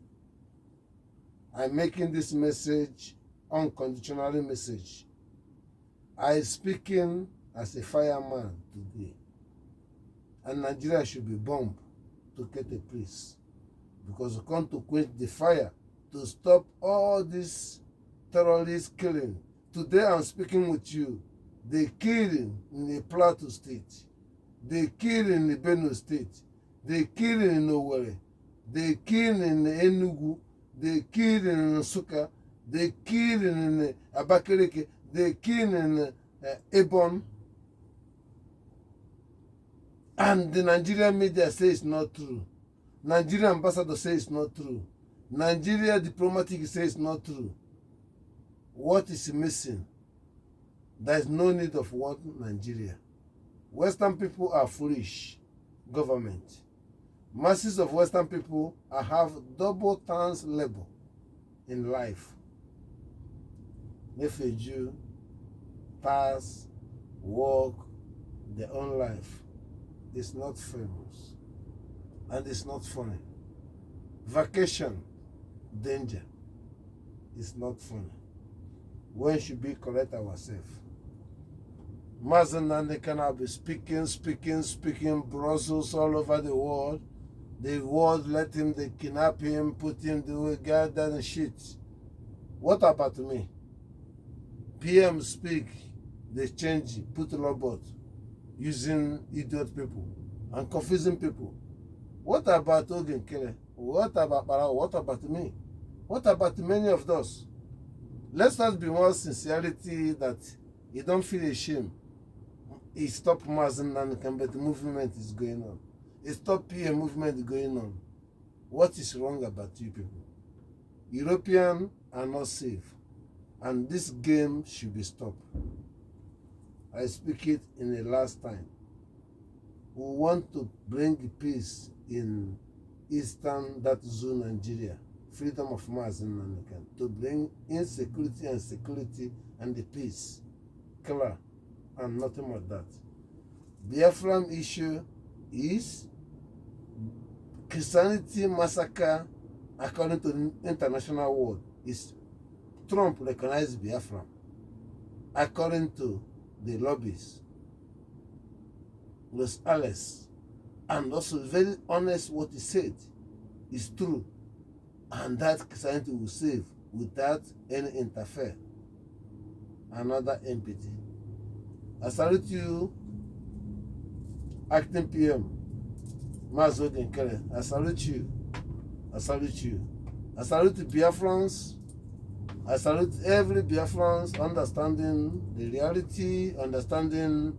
A: I'm making this message, unconditionally message. I speaking as a fireman today. And Nigeria should be bombed to get a peace. Because we come to quench the fire, to stop all this terrorist killing, Today I'm speaking with you. They killed in the Plateau State. They killed in the Benue State. They killed in Owerri. They killed in Enugu. They killed in Nsukka. They killed in Abakaliki. They killed in Ebon. And the Nigerian media say it's not true. Nigerian ambassador says it's not true. Nigeria diplomatic says it's not true. What is missing? There is no need of one Nigeria. Western people are foolish government. Masses of Western people have double times labor in life. Refugee, task, work, their own life. It's not famous. And it's not funny. Vacation, danger. It's not funny. When should we correct ourselves? Mazi Nnamdi Kanu will be speaking Brussels all over the world. The world let him, they kidnap him, put him, do gather and shit. What about me? PM speak, they change, put robot, using idiot people and confusing people. What about Ozukume? What about Barao? What about me? What about many of those? Let's not be more sincerity that you don't feel ashamed. It stopped Mazi Nnamdi Kanu, but the movement is going on. It stopped PM movement going on. What is wrong about you people? Europeans are not safe. And this game should be stopped. I speak it in the last time. We want to bring peace in Eastern, that zone, Nigeria. Freedom of Mazi Nnamdi Kanu. To bring insecurity and security and the peace. Clear. And nothing but that. Biafran issue is Christianity massacre according to the international world. Is Trump recognized Biafra according to the lobbies, Los Alice, and also very honest what he said is true, and that Christianity will save without any interfere. Another empathy. I salute you, acting PM, Mazi Nnamdi. I salute you. I salute you. I salute the Biafrans. I salute every Biafrans understanding the reality, understanding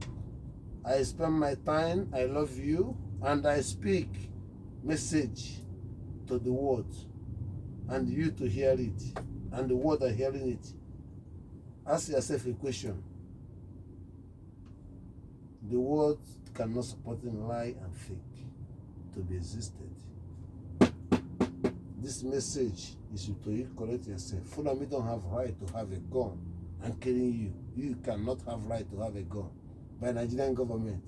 A: I spend my time, I love you, and I speak message to the world, and you to hear it, and the world are hearing it. Ask yourself a question. The world cannot support lie and fake to be existed. This message is to you correct yourself. Fulani don't have right to have a gun and killing you. You cannot have right to have a gun by Nigerian government.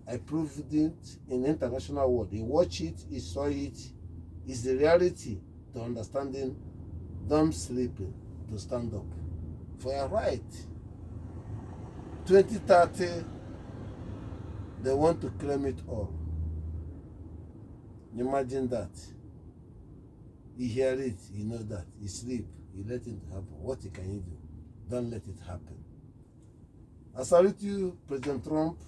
A: I proved it in the international world. He watched it, he saw it. It's the reality to understanding them sleeping to stand up for your right. 2030, they want to claim it all. Imagine that. You hear it, you know that. You sleep, you let it happen. What can you do? Don't let it happen. I salute you, President Trump,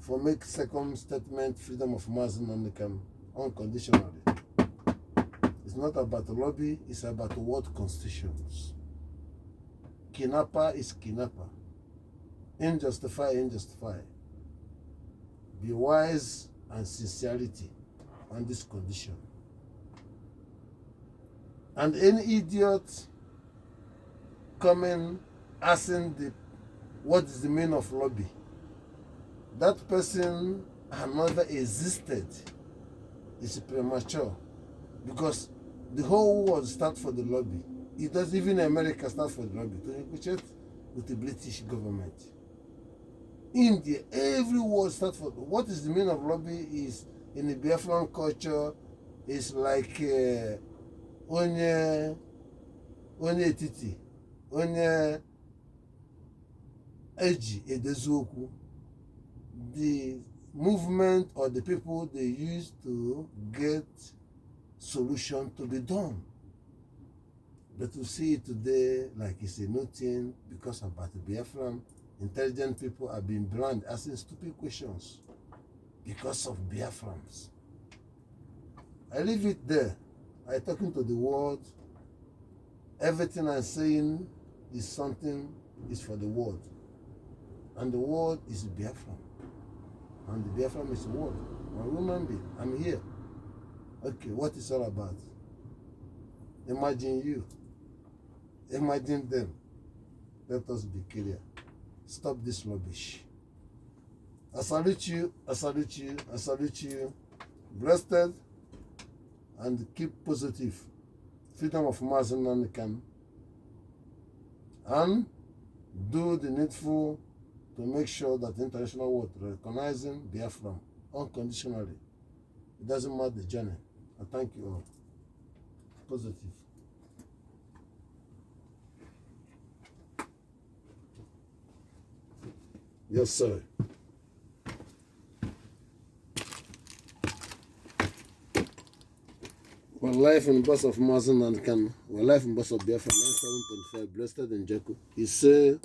A: for making second statement, freedom of Mazi Nnamdi Kanu, unconditionally. It's not about the lobby, it's about what constitutions. Kidnapper is kidnapper. Injustify. Be wise and sincerity on this condition. And any idiot coming asking what is the meaning of lobby, that person has never existed. It's premature, because the whole world starts for the lobby. It does, even America start for the lobby to negotiate with the British government. India, every world starts for. What is the meaning of lobby is in the Biafran culture is like onye etiti, onye eji edozi okwu. The movement or the people they use to get solution to be done. But to see it today like it's a new thing because about the Biafran, intelligent people have been blind asking stupid questions because of Biafrans. I leave it there. I'm talking to the world. Everything I'm saying is something is for the world. And the world is Biafran. And the Biafran is the world. I'm a human being. I'm here. Okay, what is all about? Imagine you. Imagine them. Let us be clear. Stop this rubbish. I salute you. I salute you. I salute you. Blessed and keep positive. Freedom of Mazi Nnamdi Kanu. And do the needful to make sure that the international world recognizing Biafra unconditionally. It doesn't matter the journey. I thank you all. Positive. Yes, sir. We're live in bus of Mazi Nnamdi Kanu. We're live in bus of Biafra 97.5. Blessed and Jacob. He said,